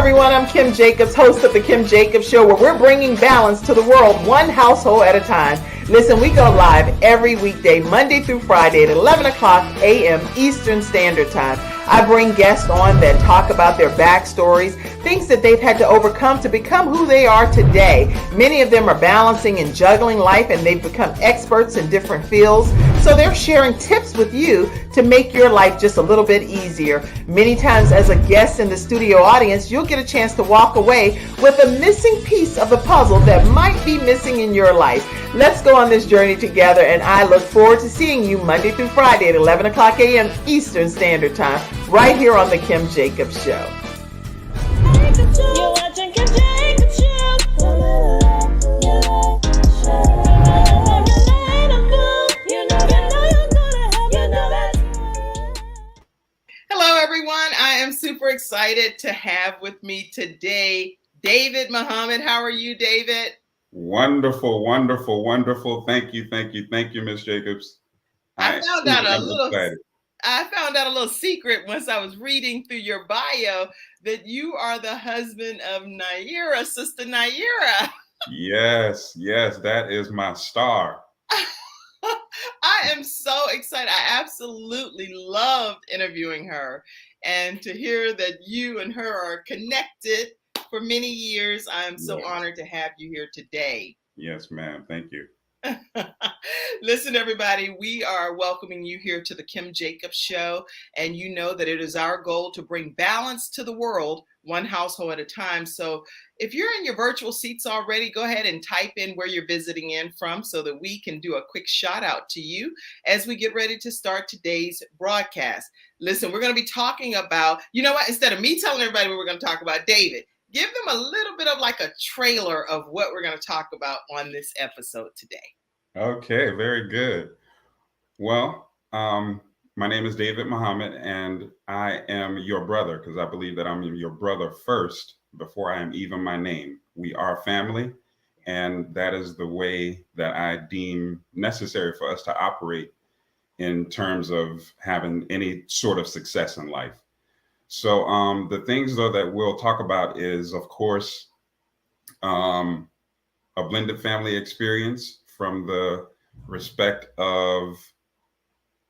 everyone. I'm Kim Jacobs, host of The Kim Jacobs Show, where we're bringing balance to the world, one household at a time. Listen, we go live every weekday, Monday through Friday at 11 o'clock a.m. Eastern Standard Time. I bring guests on that talk about their backstories, things that they've had to overcome to become who they are today. Many of them are balancing and juggling life, and they've become experts in different fields. So they're sharing tips with you to make your life just a little bit easier. Many times as a guest in the studio audience, you'll get a chance to walk away with a missing piece of the puzzle that might be missing in your life. Let's go on this journey together, and I look forward to seeing you Monday through Friday at 11 o'clock a.m. Eastern Standard Time, right here on The Kim Jacobs Show. You're watching Kim Jacobs Show. Hello, everyone. I am super excited to have with me today David Muhammad. How are you, David? Wonderful, wonderful, wonderful. Thank you, Ms. Jacobs. I found out a little secret once I was reading through your bio that you are the husband of Naira, Sister Naira. Yes, that is my star. I am so excited. I absolutely loved interviewing her, and to hear that you and her are connected for many years, I am so honored to have you here today. Yes, ma'am. Thank you. Listen, everybody, we are welcoming you here to the Kim Jacobs Show, and you know that it is our goal to bring balance to the world, one household at a time. So if you're in your virtual seats already, go ahead and type in where you're visiting in from so that we can do a quick shout out to you as we get ready to start today's broadcast. Listen, we're going to be talking about, you know what, instead of me telling everybody what we're going to talk about, David, give them a little bit of like a trailer of what we're going to talk about on this episode today. Okay, very good. Well, my name is David Muhammad, and I am your brother because I believe that I'm your brother first before I am even my name. We are family, and that is the way that I deem necessary for us to operate in terms of having any sort of success in life. So the things, though, that we'll talk about is, of course, a blended family experience from the respect of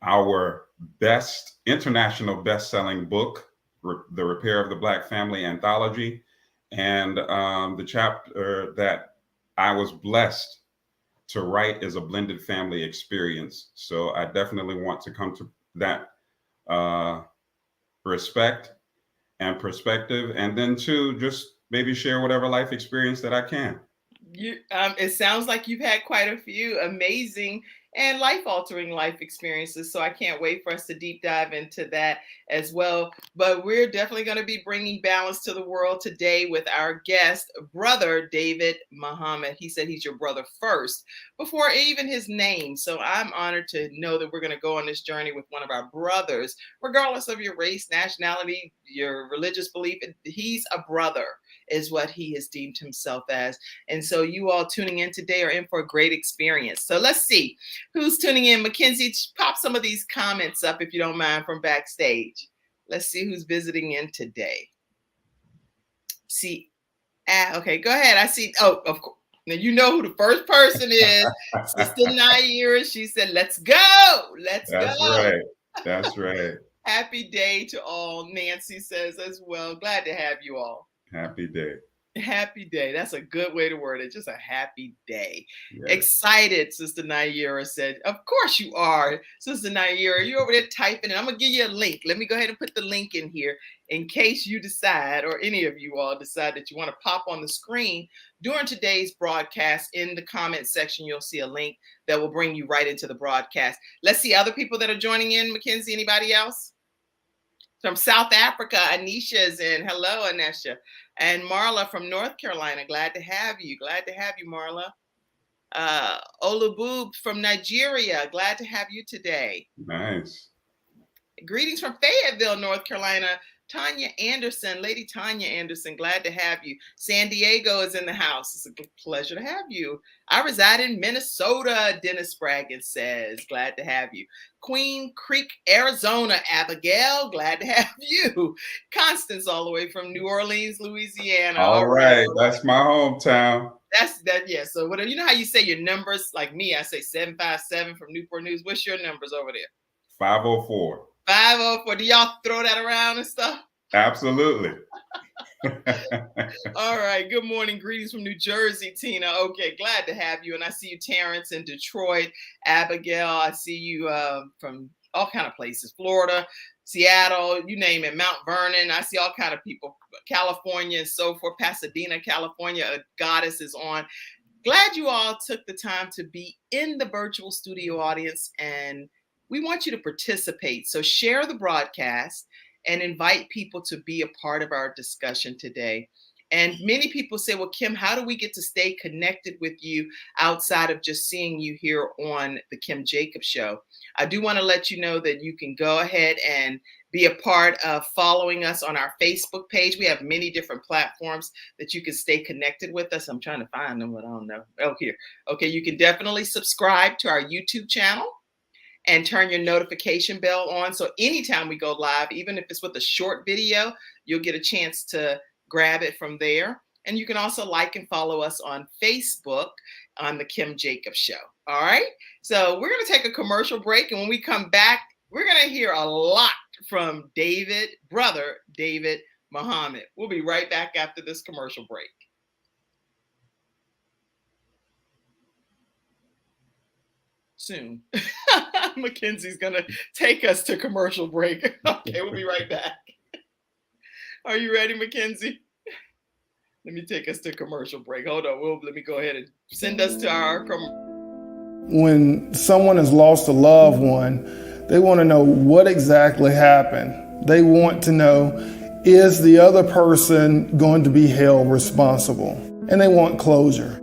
our best international best-selling book, The Repair of the Black Family Anthology, and the chapter that I was blessed to write is a blended family experience. So I definitely want to come to that respect and perspective, and then to just maybe share whatever life experience that I can. It sounds like you've had quite a few amazing and life-altering life experiences, so I can't wait for us to deep dive into that as well. But we're definitely going to be bringing balance to the world today with our guest, brother David Muhammad. He said he's your brother first, before even his name. So I'm honored to know that we're going to go on this journey with one of our brothers, regardless of your race, nationality, your religious belief. He's a brother, is what he has deemed himself as. And so you all tuning in today are in for a great experience. So let's see who's tuning in. Mackenzie, pop some of these comments up if you don't mind from backstage. Let's see who's visiting in today. Okay, go ahead. I see. Oh, of course. Now you know who the first person is. Sister Naira. She said, "Let's go. Let's go." That's right. That's right. Happy day to all. Nancy says as well. Glad to have you all. Happy day. Happy day. That's a good way to word it. Just a happy day. Yes. Excited, Sister Naira said. Of course you are, Sister Naira. You over there typing, and I'm going to give you a link. Let me go ahead and put the link in here in case you decide, or any of you all decide that you want to pop on the screen during today's broadcast. In the comment section, you'll see a link that will bring you right into the broadcast. Let's see other people that are joining in. Mackenzie, anybody else? From South Africa, Anisha is in. Hello, Anisha. And Marla from North Carolina. Glad to have you. Glad to have you, Marla. Olubub from Nigeria. Glad to have you today. Nice. Greetings from Fayetteville, North Carolina. Tanya Anderson, Lady Tanya Anderson, glad to have you. San Diego is in the house. It's a pleasure to have you. I reside in Minnesota, Dennis Spraggins says, glad to have you. Queen Creek, Arizona, Abigail, glad to have you. Constance, all the way from New Orleans, Louisiana. All right, that's my hometown. That's that, yeah. So whatever, you know how you say your numbers, like me, I say 757 from Newport News. What's your numbers over there? 504. 504. Do y'all throw that around and stuff? Absolutely. All right. Good morning. Greetings from New Jersey, Tina. Okay. Glad to have you. And I see you, Terrence, in Detroit. Abigail, I see you from all kind of places. Florida, Seattle, you name it. Mount Vernon. I see all kind of people. California and so forth. Pasadena, California. A goddess is on. Glad you all took the time to be in the virtual studio audience, and we want you to participate. So share the broadcast and invite people to be a part of our discussion today. And many people say, well, Kim, how do we get to stay connected with you outside of just seeing you here on the Kim Jacobs Show? I do want to let you know that you can go ahead and be a part of following us on our Facebook page. We have many different platforms that you can stay connected with us. I'm trying to find them, but I don't know. Oh, here. Okay, you can definitely subscribe to our YouTube channel and turn your notification bell on. So anytime we go live, even if it's with a short video, you'll get a chance to grab it from there. And you can also like and follow us on Facebook on the Kim Jacobs Show. All right. So we're going to take a commercial break. And when we come back, we're going to hear a lot from brother David Muhammad. We'll be right back after this commercial break. Soon. Mackenzie's gonna take us to commercial break. Okay, we'll be right back. Are you ready, Mackenzie? Let me take us to commercial break. Hold on. Let me go ahead and send us to our When someone has lost a loved one, they want to know what exactly happened. They want to know, is the other person going to be held responsible? And they want closure.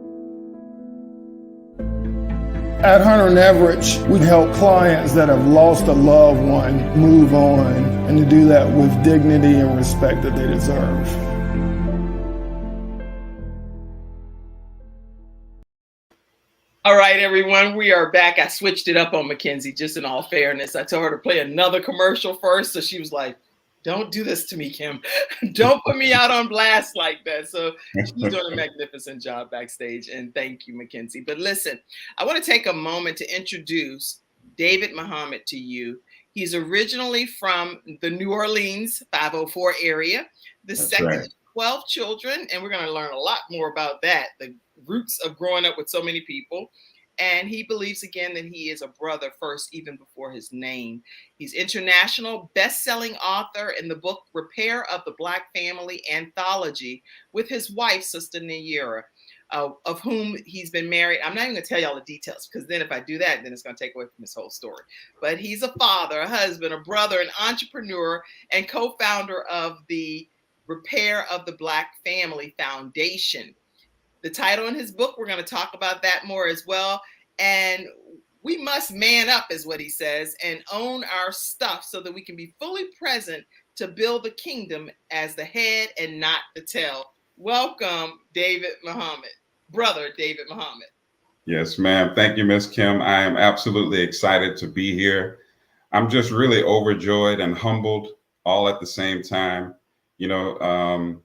At Hunter and Everett, we help clients that have lost a loved one move on, and to do that with dignity and respect that they deserve. All right, everyone, we are back. I switched it up on Mackenzie, just in all fairness. I told her to play another commercial first, so she was like, don't do this to me, Kim. Don't put me out on blast like that. So she's doing a magnificent job backstage, and thank you, Mackenzie. But listen, I want to take a moment to introduce David Muhammad to you. He's originally from the New Orleans 504 area, the second of 12 children, and we're going to learn a lot more about that, the roots of growing up with so many people. And he believes, again, that he is a brother first, even before his name. He's international best-selling author in the book Repair of the Black Family Anthology with his wife, Sister Nayera, of whom he's been married. I'm not even going to tell you all the details, because then if I do that, then it's going to take away from his whole story. But he's a father, a husband, a brother, an entrepreneur, and co-founder of the Repair of the Black Family Foundation. The title in his book, we're going to talk about that more as well. And we must man up, is what he says, and own our stuff so that we can be fully present to build the kingdom as the head and not the tail. Welcome, David Muhammad, brother David Muhammad. Yes, ma'am. Thank you, Miss Kim. I am absolutely excited to be here. I'm just really overjoyed and humbled all at the same time. You know,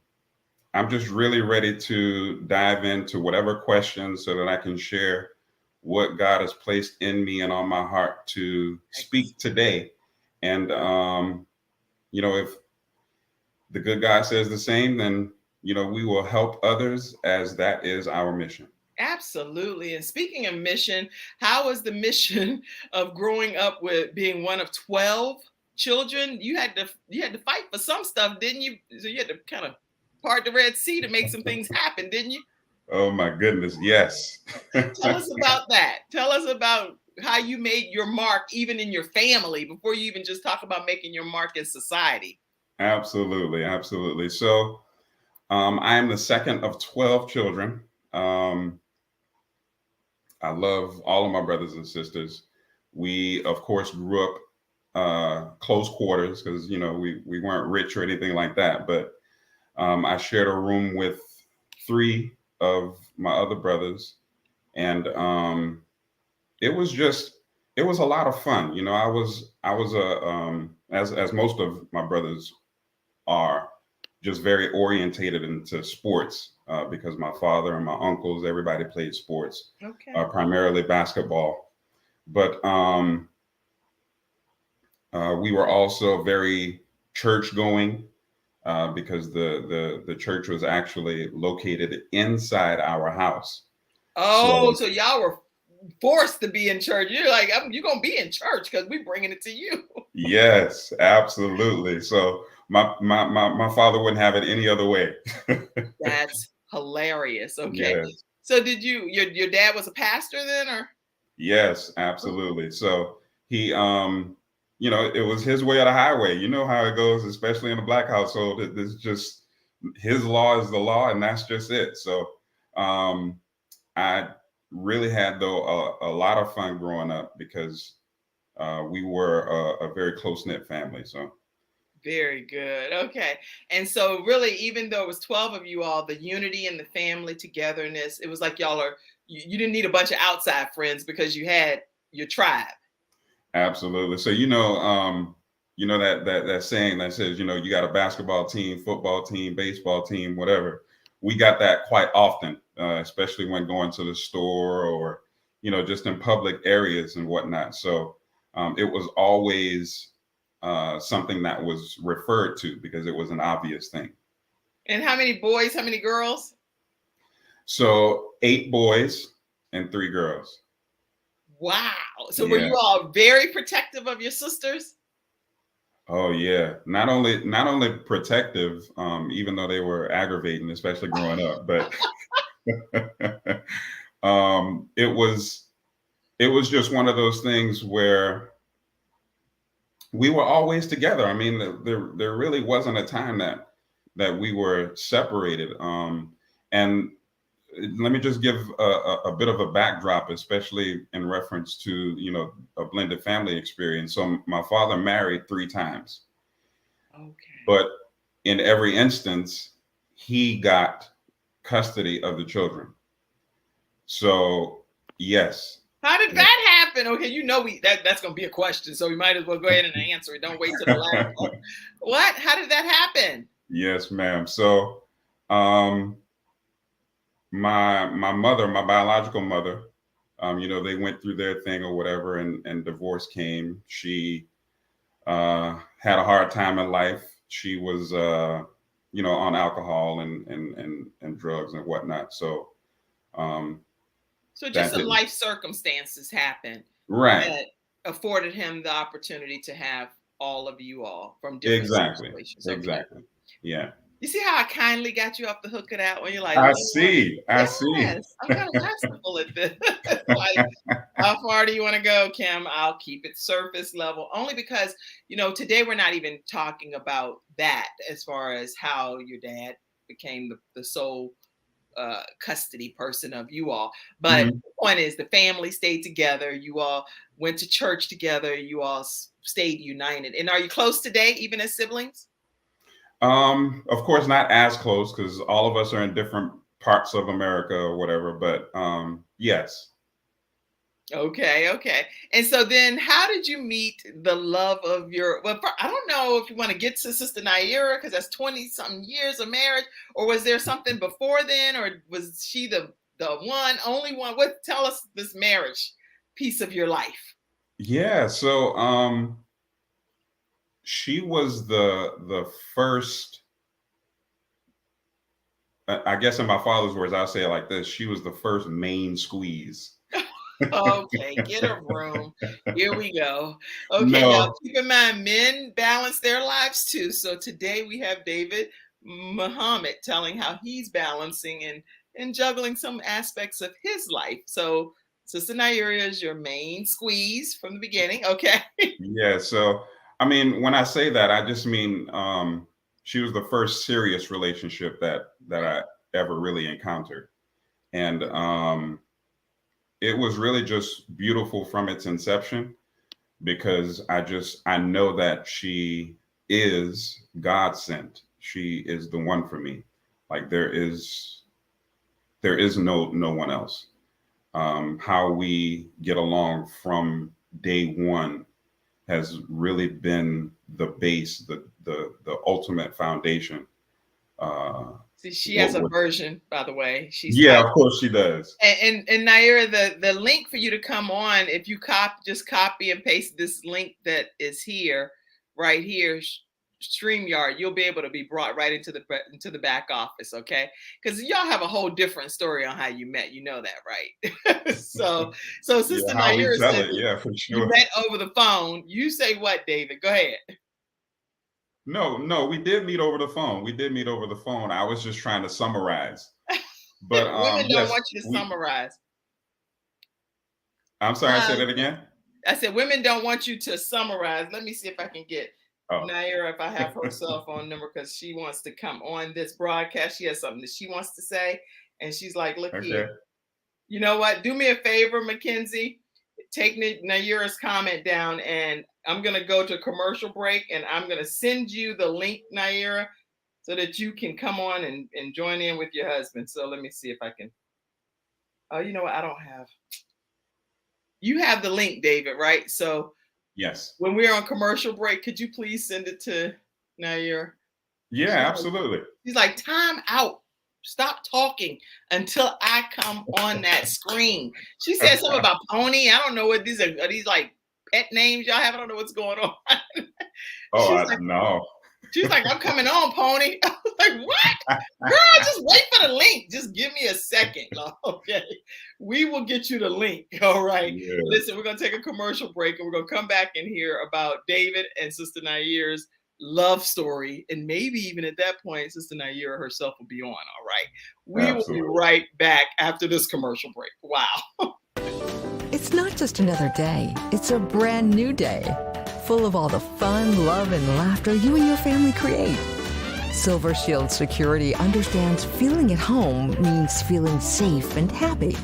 I'm just really ready to dive into whatever questions so that I can share what God has placed in me and on my heart to speak today. And, you know, if the good God says the same, then, you know, we will help others, as that is our mission. Absolutely. And speaking of mission, how was the mission of growing up with being one of 12 children? You had to fight for some stuff, didn't you? So you had to kind of part the Red Sea to make some things happen, didn't you? Oh my goodness, yes. Tell us about that. Tell us about how you made your mark even in your family before you even just talk about making your mark in society. Absolutely, absolutely. So I am the second of 12 children. I love all of my brothers and sisters. We, of course, grew up close quarters because we weren't rich or anything like that. But I shared a room with three of my other brothers, and it was a lot of fun. I was a as most of my brothers are, just very orientated into sports because my father and my uncles, everybody played sports, Okay. primarily basketball. But we were also very church going because the church was actually located inside our house. Oh, So so y'all were forced to be in church. You're like, you're gonna be in church because we bringing it to you. yes, absolutely. So my father wouldn't have it any other way. That's hilarious. Okay. Yes. So did your dad was a pastor then, or? Yes, absolutely. So he, it was his way or the highway. You know how it goes, especially in a black household. It's just his law is the law, and that's just it. So I really had though a lot of fun growing up because we were a very close knit family. So Very good. Okay. And so really, even though it was 12 of you all, the unity and the family togetherness, it was like y'all are, you didn't need a bunch of outside friends because you had your tribe. absolutely. So that saying that says you got a basketball team, football team, baseball team, whatever. We got that quite often, especially when going to the store or just in public areas and whatnot. So it was always something that was referred to because it was an obvious thing. And how many boys, how many girls? So 8 boys and 3 girls. Wow. So were Yeah. you all very protective of your sisters? Oh yeah. Not only protective, even though they were aggravating, especially growing up, but it was just one of those things where we were always together. I mean, there really wasn't a time that we were separated. And let me just give a bit of a backdrop, especially in reference to a blended family experience. So my father married 3 times, Okay. but in every instance, he got custody of the children. So yes. How did that happen? Okay, that's gonna be a question, so we might as well go ahead and answer it. Don't wait till the last one. What? How did that happen? Yes, ma'am. So my mother, my biological mother, they went through their thing or whatever, and divorce came. She had a hard time in life. She was on alcohol and drugs and whatnot. So So just that some didn't. life circumstances happened Right. that afforded him the opportunity to have all of you all from different Exactly. situations. Okay. Exactly. Yeah. You see how I kindly got you off the hook of that when you're like, I Lord, see. I see. yes, I'm kind of masterful at this. Like, how far do you want to go, Kim? I'll keep it surface level, only because today we're not even talking about that as far as how your dad became the sole custody person of you all. But Mhm. the point is, the family stayed together. You all went to church together. You all stayed united. And are you close today, even as siblings? Of course, not as close because all of us are in different parts of America or whatever. But yes. Okay, okay. And so then how did you meet the love of I don't know if you want to get to Sister Naira because that's 20 something years of marriage, or was there something before then, or was she the only one? Tell us this marriage piece of your life. Yeah. So she was the first. I guess in my father's words, I'll say it like this: she was the first main squeeze. Okay, get a room. Here we go. Okay, now No. keep in mind, men balance their lives too. So today we have David Muhammad telling how he's balancing and juggling some aspects of his life. So Sister Naira is your main squeeze from the beginning. Okay. Yeah. So I mean, when I say that, I just mean she was the first serious relationship that I ever really encountered, and it was really just beautiful from its inception. because I know that she is God sent. She is the one for me. Like there is no one else. How we get along from day one has really been the base, the ultimate foundation. See, she has a version, by the way. She's yeah, of course she does. And Naira, the link for you to come on, if you just copy and paste this link that is here, right here, StreamYard, you'll be able to be brought right into the back office, okay? Because y'all have a whole different story on how you met. You know that, right? so Sister Naira said, yeah, for sure. You met over the phone. You say what, David? Go ahead. No, we did meet over the phone. I was just trying to summarize. But women don't want you to summarize. I'm sorry, I said that again. I said women don't want you to summarize. Let me see if I can get Naira, if I have her cell phone number, because she wants to come on this broadcast. She has something that she wants to say, and she's like, "Look here, you know what? Do me a favor, Mackenzie. Take Naira's comment down, and I'm gonna go to a commercial break, and I'm gonna send you the link, Naira, so that you can come on and join in with your husband." So let me see if I can. Oh, you know what? I don't have. You have the link, David, right? So yes. When we're on commercial break, could you please send it to Naira? Yeah, absolutely. He's like, time out. Stop talking until I come on that screen. She said something about pony. I don't know what these are. Are these like pet names y'all have? I don't know what's going on. No. She's like, I'm coming on, pony. I was like, what? Girl, just wait for the link. Just give me a second. Okay. We will get you the link. All right. Yeah. Listen, we're going to take a commercial break and we're going to come back and hear about David and Sister Naira's love story. And maybe even at that point, Sister Naira herself will be on. All right. We will be right back after this commercial break. Wow. It's not just another day. It's a brand new day, full of all the fun, love, and laughter you and your family create. Silver Shield Security understands feeling at home means feeling safe and happy.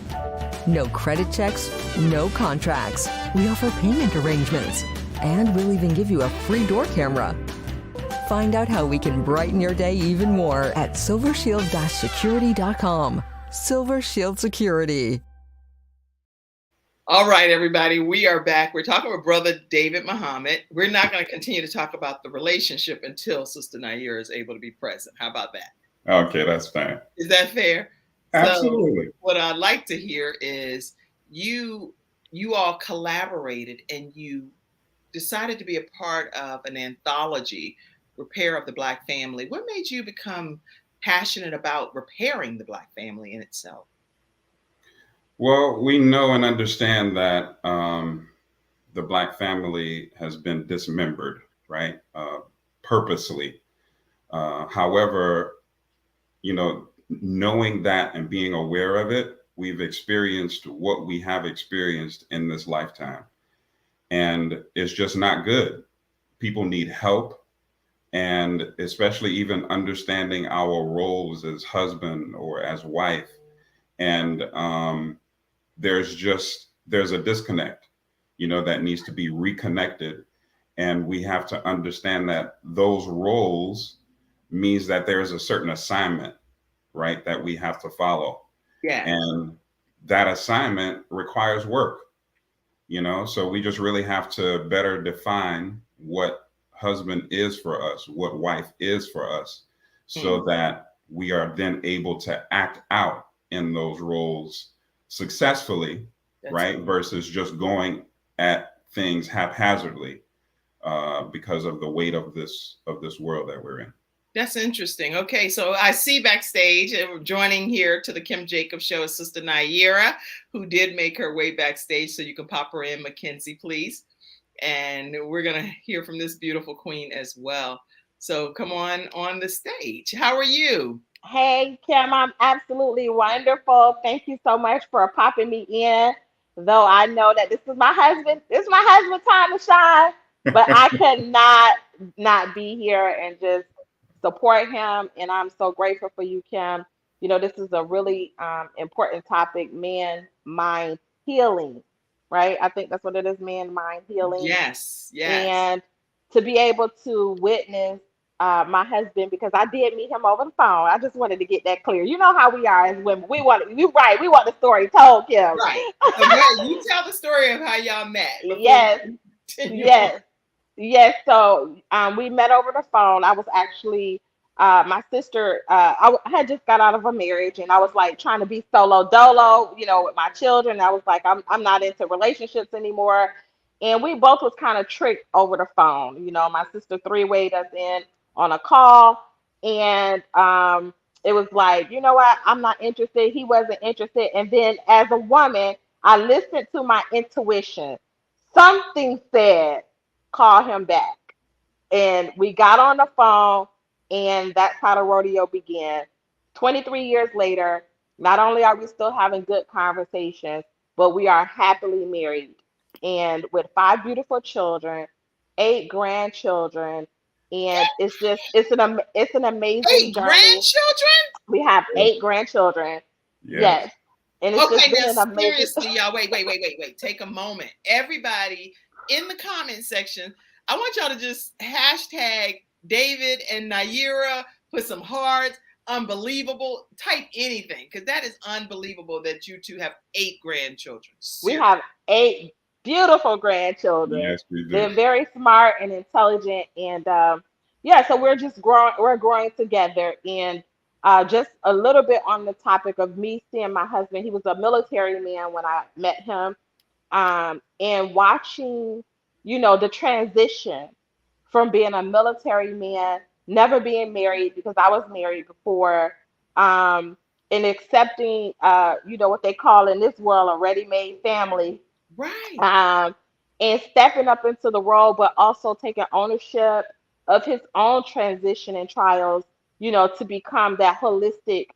No credit checks, no contracts. We offer payment arrangements, and we'll even give you a free door camera. Find out how we can brighten your day even more at silvershield-security.com. Silver Shield Security. All right, everybody, we are back. We're talking with Brother David Muhammad. We're not going to continue to talk about the relationship until Sister Naira is able to be present. How about that? Okay, that's fine. Is that fair? Absolutely. So what I'd like to hear is you all collaborated and you decided to be a part of an anthology, Repair of the Black Family. What made you become passionate about repairing the Black family in itself? Well, we know and understand that the Black family has been dismembered, right? Purposely. However, knowing that and being aware of it, we've experienced what we have experienced in this lifetime. And it's just not good. People need help. And especially even understanding our roles as husband or as wife. And there's a disconnect, that needs to be reconnected. And we have to understand that those roles means that there's a certain assignment, right, that we have to follow. Yeah. And that assignment requires work, so we just really have to better define what husband is for us, what wife is for us, so that we are then able to act out in those roles successfully. That's right. Versus just going at things haphazardly because of the weight of this world that we're in. That's interesting. Okay, so I see backstage, joining here to the Kim Jacobs Show is Sister Naira, who did make her way backstage. So you can pop her in, Mackenzie, please. And we're going to hear from this beautiful queen as well. So come on the stage. How are you? Hey, Kim, I'm absolutely wonderful. Thank you so much for popping me in. Though I know that this is my husband. This is my husband's time to shine. But I could not be here and just support him. And I'm so grateful for you, Kim. This is a really important topic, man, mind healing, right? I think that's what it is, man, mind healing. Yes, yes. And to be able to witness my husband, because I did meet him over the phone. I just wanted to get that clear. You know how we are as women. We want the story told, Kim. Right. So go ahead, you tell the story of how y'all met. Yes, yes, yes. So we met over the phone. I was actually my sister. I had just got out of a marriage, and I was like trying to be solo dolo, with my children. I was like, I'm not into relationships anymore, and we both was kind of tricked over the phone. My sister three-wayed us in on a call, and it was like, you know what? I'm not interested. He wasn't interested, and then as a woman, I listened to my intuition. Something said, call him back. And we got on the phone, and that's how the rodeo began. 23 years later, not only are we still having good conversations, but we are happily married and with 5 beautiful children, 8 grandchildren. And it's an amazing 8 journey. grandchildren? We have 8 grandchildren. Yes. Yes. And it's Okay, just been now an amazing. seriously, y'all, wait. Take a moment. Everybody in the comment section, I want y'all to just hashtag David and Naira, put some hearts, unbelievable, type anything, because that is unbelievable that you two have 8 grandchildren. We Seriously. have 8 beautiful grandchildren. Yes, we do. They're very smart and intelligent, and yeah, so we're just growing. We're growing together, and just a little bit on the topic of me seeing my husband. He was a military man when I met him, and watching, the transition from being a military man, never being married because I was married before, and accepting, what they call in this world a ready-made family, Right. and stepping up into the role, but also taking ownership of his own transition and trials, to become that holistic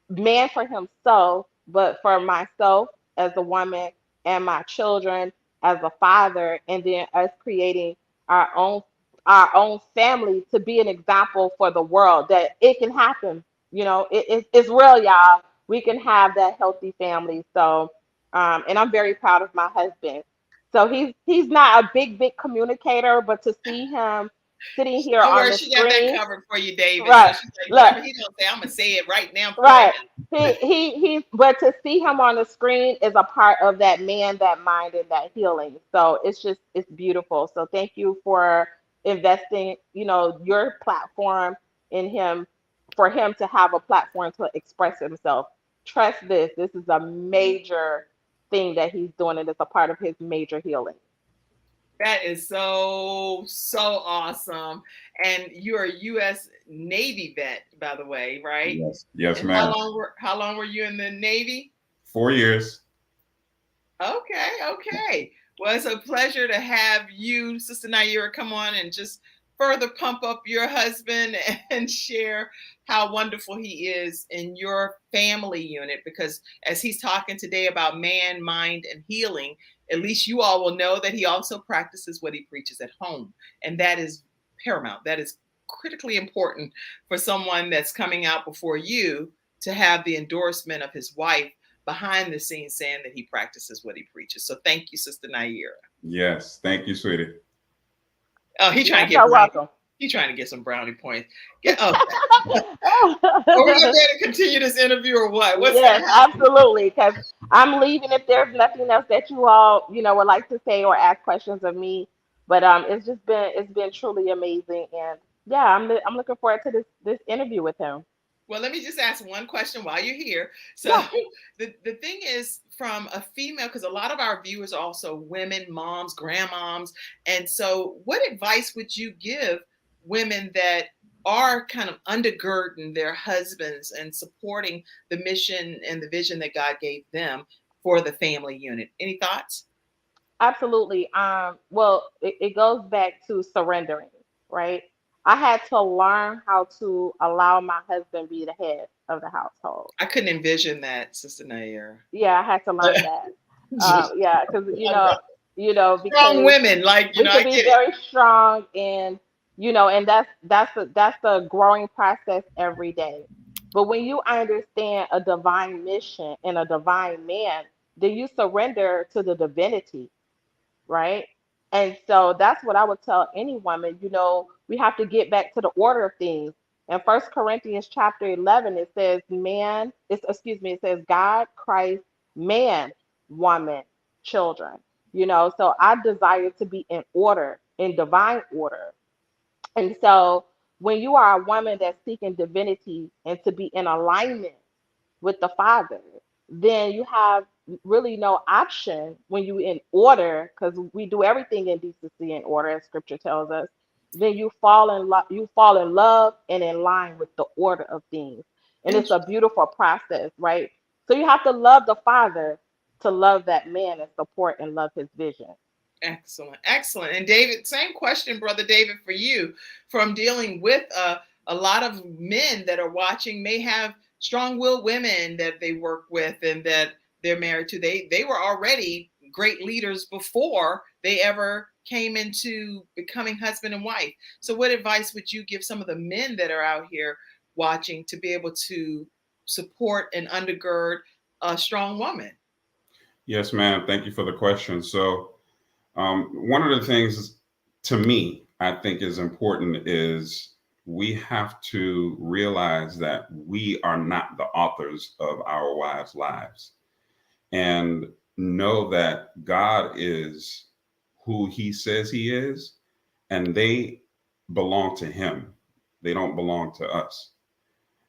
man for himself, but for myself as a woman and my children as a father, and then us creating our own our own family to be an example for the world that it can happen. It's real, y'all. We can have that healthy family. So, and I'm very proud of my husband. So he's not a big communicator, but to see him sitting here Don't on worry, the she got that screen, covered for you, David. right? So she's like, Look, whatever he don't say, I'm gonna say it right now for right. him. But to see him on the screen is a part of that man, that mind, and that healing. So it's beautiful. So thank you for investing, your platform in him, for him to have a platform to express himself. Trust this. This is a major thing that he's doing, and it's a part of his major healing. That is so awesome. And you're a U.S. Navy vet, by the way, right? Yes, And ma'am. how long were you in the Navy? 4 years. Okay. Well, it's a pleasure to have you, Sister Naira, come on and just further pump up your husband and share how wonderful he is in your family unit. Because as he's talking today about man, mind, and healing, at least you all will know that he also practices what he preaches at home. And that is paramount. That is critically important for someone that's coming out before you to have the endorsement of his wife behind the scenes saying that he practices what he preaches. So thank you, Sister Naira. Yes, thank you, sweetie. Oh, he's trying to You're get welcome. He's trying to get some brownie points. Are we going to continue this interview or what? Yes, absolutely. Because I'm leaving if there's nothing else that you all, would like to say or ask questions of me. But it's been truly amazing, and yeah, I'm looking forward to this interview with him. Well, let me just ask one question while you're here. So Yeah. the thing is, from a female, because a lot of our viewers are also women, moms, grandmoms. And so what advice would you give women that are kind of undergirding their husbands and supporting the mission and the vision that God gave them for the family unit? Any thoughts? Absolutely. Well, it goes back to surrendering, right? I had to learn how to allow my husband be the head of the household. I couldn't envision that, Sister Nair. Yeah, I had to learn that. Yeah, because Strong because women, like, we I can be get it. very strong, and and that's the growing process every day. But when you understand a divine mission and a divine man, then you surrender to the divinity, right? And so that's what I would tell any woman. We have to get back to the order of things. In First Corinthians chapter 11, it says it says God, Christ, man, woman, children. So I desire to be in order, in divine order. And so when you are a woman that's seeking divinity and to be in alignment with the Father, then you have really no option when you in order, because we do everything in decency and order, as Scripture tells us. Then you fall in love and in line with the order of things, and it's a beautiful process, right? So you have to love the Father to love that man and support and love his vision. Excellent. Excellent. And David, same question, Brother David, for you, from dealing with a lot of men that are watching, may have strong-willed women that they work with and that they're married to. They were already great leaders before they ever came into becoming husband and wife. So what advice would you give some of the men that are out here watching to be able to support and undergird a strong woman? Yes, ma'am. Thank you for the question. So one of the things to me, I think is important is we have to realize that we are not the authors of our wives' lives, and know that God is who he says he is, and they belong to him. They don't belong to us.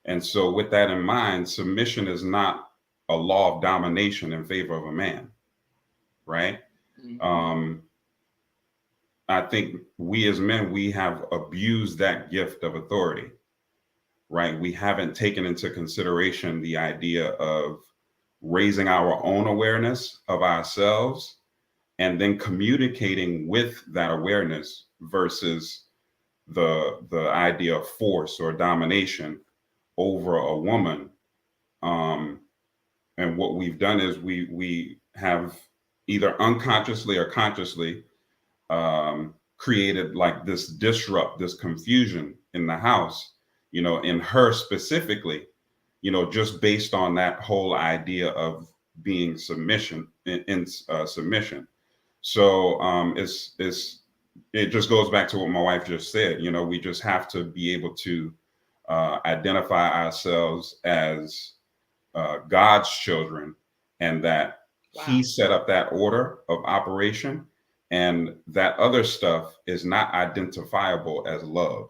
And so with that in mind, submission is not a law of domination in favor of a man, right? Mm-hmm. I think we as men, we have abused that gift of authority, right? We haven't taken into consideration the idea of raising our own awareness of ourselves and then communicating with that awareness versus the idea of force or domination over a woman. And what we've done is we have either unconsciously or consciously created like this confusion in the house, in her specifically, just based on that whole idea of being submission in submission. So it just goes back to what my wife just said. We just have to be able to identify ourselves as God's children, and that he set up that order of operation, and that other stuff is not identifiable as love.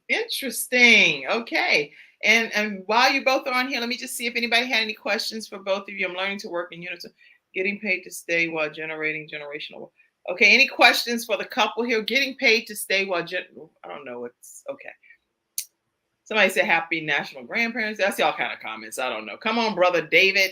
Interesting. Okay. And while you both are on here, let me just see if anybody had any questions for both of you. I'm learning to work in unison, getting paid to stay while generating generational. Okay. Any questions for the couple here? Getting paid to stay while I don't know. It's okay. Somebody said happy National Grandparents. That's y'all kind of comments. I don't know. Come on, Brother David.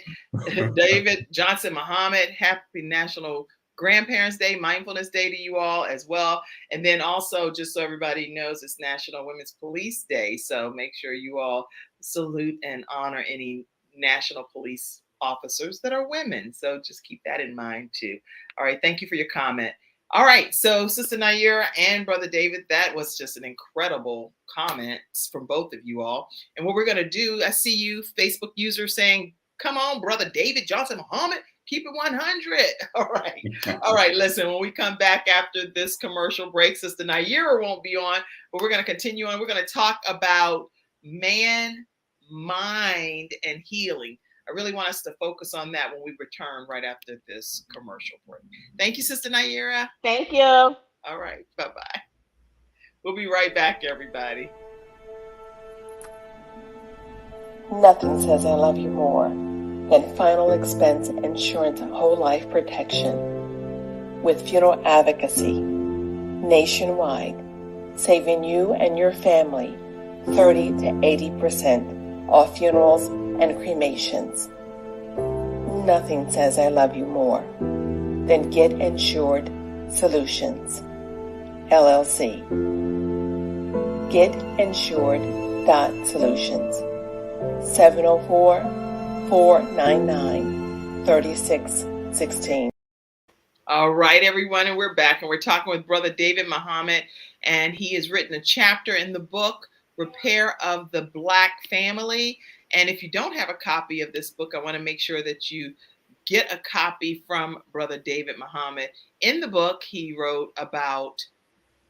David Johnson Muhammad. Happy National Grandparents Day, Mindfulness Day to you all as well. And then also, just so everybody knows, it's National Women's Police Day. So make sure you all salute and honor any National Police officers that are women. So just keep that in mind too. All right. Thank you for your comment. All right. So Sister Naira and Brother David, that was just an incredible comments from both of you all. And what we're going to do, I see you Facebook user saying, come on, Brother David Johnson Muhammad. Keep it 100. All right. All right. Listen, when we come back after this commercial break, Sister Naira won't be on, but we're going to continue on. We're going to talk about man, mind, and healing. I really want us to focus on that when we return right after this commercial break. Thank you, Sister Naira. Thank you. All right. Bye-bye. We'll be right back, everybody. Nothing says I love you more than final expense insurance whole life protection with Funeral Advocacy nationwide, saving you and your family 30 to 80% off funerals and cremations. Nothing says I love you more than Get Insured Solutions, LLC. GetInsured.Solutions, 704-499-3616. All right, everyone, and we're back, and we're talking with Brother David Muhammad, and he has written a chapter in the book Repair of the Black Family. And if you don't have a copy of this book, I want to make sure that you get a copy from Brother David Muhammad. In the book, he wrote about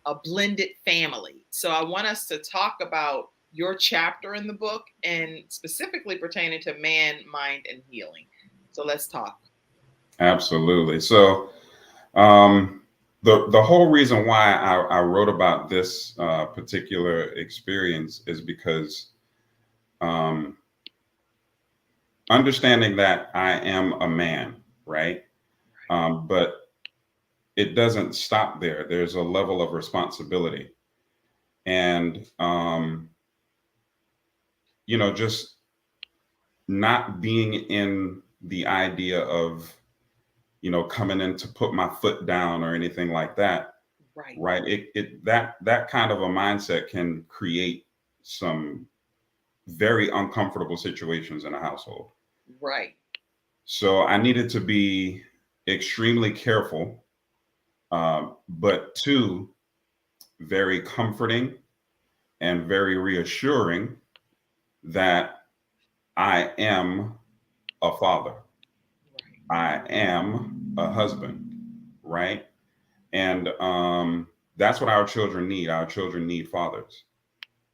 a blended family. So I want us to talk about your chapter in the book and specifically pertaining to man, mind, and healing. So let's talk. Absolutely. So the whole reason why I wrote about this particular experience is because understanding that I am a man, right? But it doesn't stop there. There's a level of responsibility. And, just not being in the idea of, coming in to put my foot down or anything like that. Right. Right. That kind of a mindset can create some very uncomfortable situations in a household. Right. So I needed to be extremely careful, but two, very comforting and very reassuring that I am a father. I am a husband, right? And that's what our children need. Our children need fathers,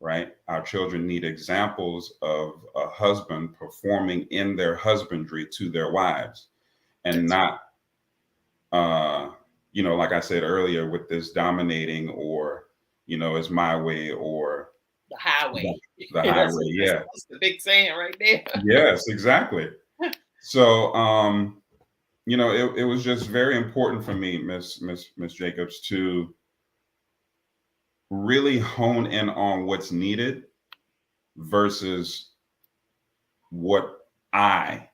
right? Our children need examples of a husband performing in their husbandry to their wives, and not, like I said earlier, with this dominating or, it's my way or the highway. The highway, yeah. That's the big saying right there. Yes, exactly. So, it was just very important for me, Miss Jacobs, to really hone in on what's needed versus what I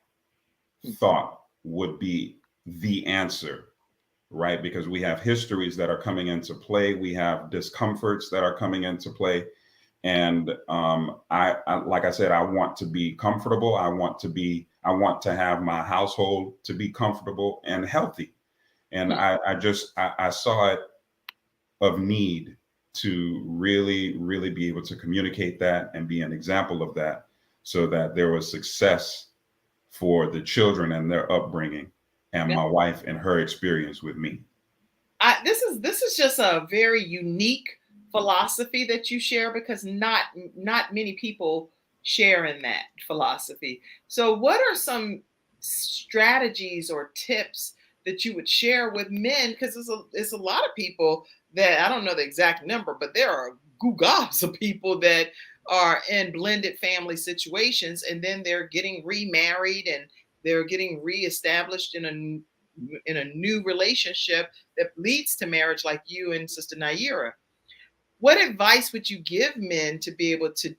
thought would be the answer, right? Because we have histories that are coming into play. We have discomforts that are coming into play. And I like I said, I want to be comfortable. I want to have my household to be comfortable and healthy. And I saw it of need to really, really be able to communicate that and be an example of that, so that there was success for the children and their upbringing, and my wife and her experience with me. This is just a very unique philosophy that you share, because not many people share in that philosophy. So what are some strategies or tips that you would share with men? Because there's a lot of people that, I don't know the exact number, but there are gobs of people that are in blended family situations, and then they're getting remarried and they're getting reestablished in a new relationship that leads to marriage, like you and Sister Naira. What advice would you give men to be able to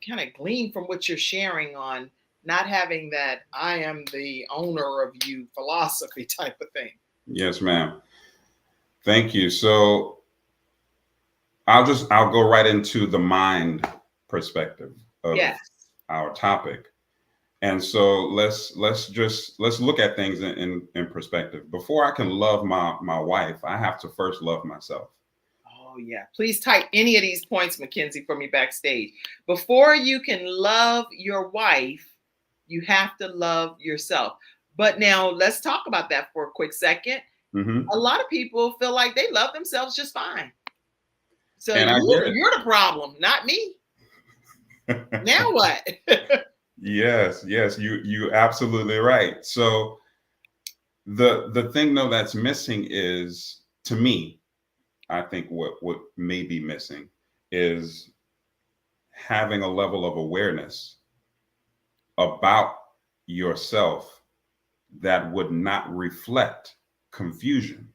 kind of glean from what you're sharing on not having that I am the owner of you philosophy type of thing? Yes, ma'am. Thank you. So I'll go right into the mind perspective of our topic. And so let's look at things in perspective. Before I can love my wife, I have to first love myself. Oh yeah. Please type any of these points, Mackenzie, for me backstage. Before you can love your wife, you have to love yourself. But now let's talk about that for a quick second. Mm-hmm. A lot of people feel like they love themselves just fine. So you're the problem, not me. Now what? Yes, you absolutely right. So the thing though that's missing is, to me, I think what may be missing is having a level of awareness about yourself that would not reflect confusion.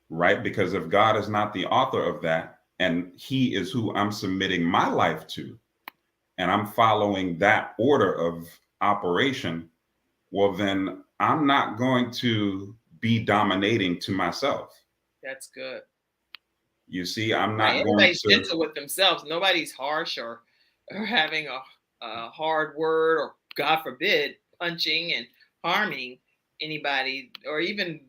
Right? Because if God is not the author of that, and he is who I'm submitting my life to, and I'm following that order of operation, well, then I'm not going to be dominating to myself. That's good. You see, I'm not Everybody's going to gentle with themselves. Nobody's harsh or having a hard word, or God forbid, punching and harming anybody, or even,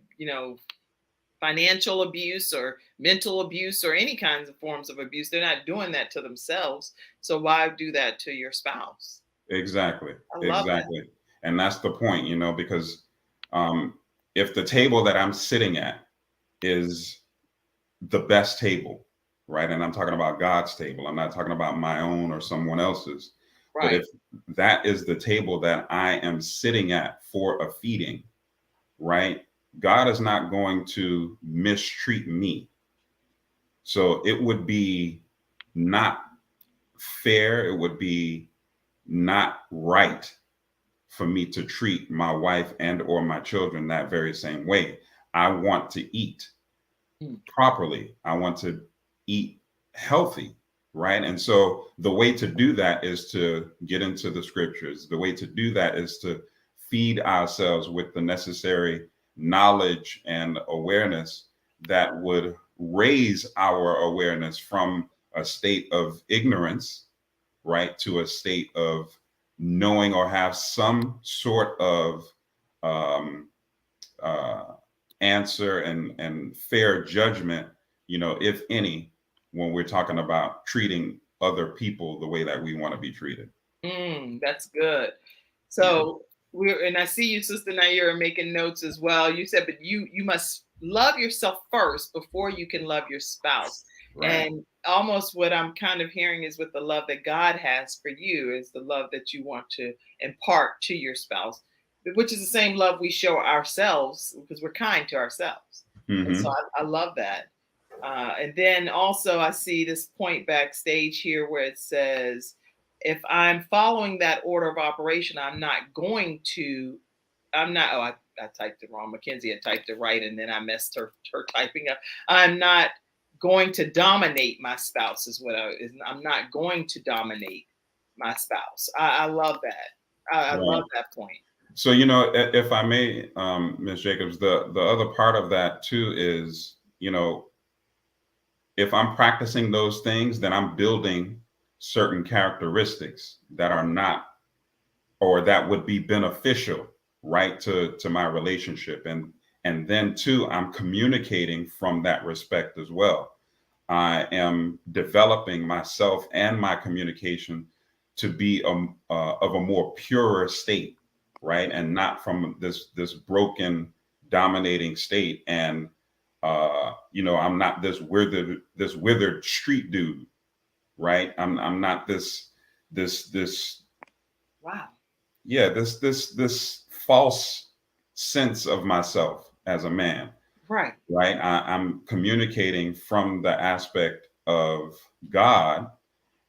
financial abuse or mental abuse or any kinds of forms of abuse. They're not doing that to themselves. So why do that to your spouse? Exactly. I love that. Exactly. And that's the point, because if the table that I'm sitting at is the best table, right? And I'm talking about God's table. I'm not talking about my own or someone else's. But Right. if that is the table that I am sitting at for a feeding, right? God is not going to mistreat me. So it would be not fair. It would be not right for me to treat my wife and or my children that very same way. I want to eat properly. I want to eat healthy, right? And so the way to do that is to get into the scriptures. The way to do that is to feed ourselves with the necessary knowledge and awareness that would raise our awareness from a state of ignorance, right, to a state of knowing or have some sort of answer and fair judgment, if any, when we're talking about treating other people the way that we want to be treated. That's good. So and I see you, Sister Naira, making notes as well. You said, but you must love yourself first before you can love your spouse. Right. And almost what I'm kind of hearing is with the love that God has for you is the love that you want to impart to your spouse, which is the same love we show ourselves because we're kind to ourselves. And so I love that. And then also I see this point backstage here where it says, if I'm following that order of operation, I typed it wrong. Mackenzie had typed it right, and then I messed her typing up. I'm not going to dominate my spouse I'm not going to dominate my spouse. I love that. I love that point. So, if I may, Ms. Jacobs, the other part of that too is, if I'm practicing those things, then I'm building certain characteristics that are not, or that would be beneficial, right, to my relationship. And then too, I'm communicating from that respect as well. I am developing myself and my communication to be of a more purer state, right, and not from this broken, dominating state. And I'm not this withered street dude, right? I'm not this wow. Yeah, this false sense of myself as a man. Right. Right. I'm communicating from the aspect of God,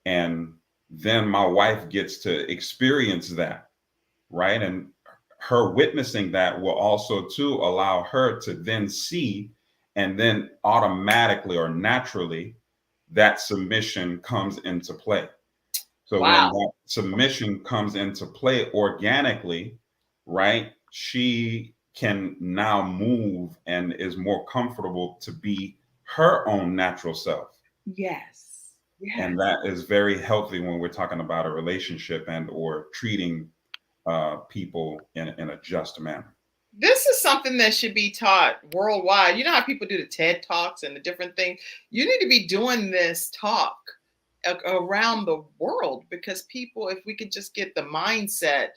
and then my wife gets to experience that, right? And her witnessing that will also too allow her to then see, and then automatically or naturally that submission comes into play. So when that submission comes into play organically, right, she can now move and is more comfortable to be her own natural self. Yes. And that is very healthy when we're talking about a relationship and or treating people in a just manner. This is something that should be taught worldwide. You know how people do the TED Talks and the different things? You need to be doing this talk around the world, because people, if we could just get the mindset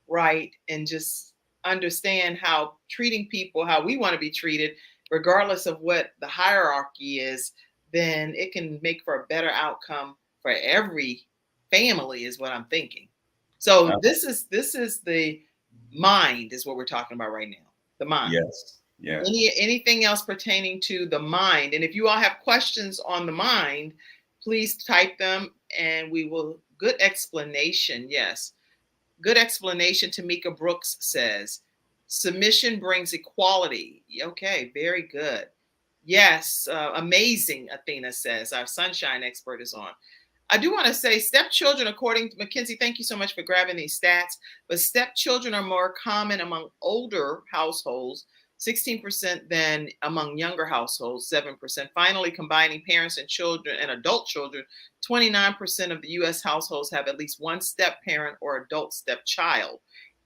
right and just understand how treating people, how we want to be treated, regardless of what the hierarchy is, then it can make for a better outcome for every family, is what I'm thinking. So this is the mind is what we're talking about right now. The mind. Yes. Yeah. Anything else pertaining to the mind? And if you all have questions on the mind, please type them and we will. Good explanation. Yes. Good explanation. Tamika Brooks says, submission brings equality. Okay. Very good. Yes. Amazing. Athena says, our sunshine expert is on. I do want to say stepchildren, according to Mackenzie, thank you so much for grabbing these stats, but stepchildren are more common among older households, 16% than among younger households, 7%. Finally, combining parents and children and adult children, 29% of the U.S. households have at least one step parent or adult stepchild.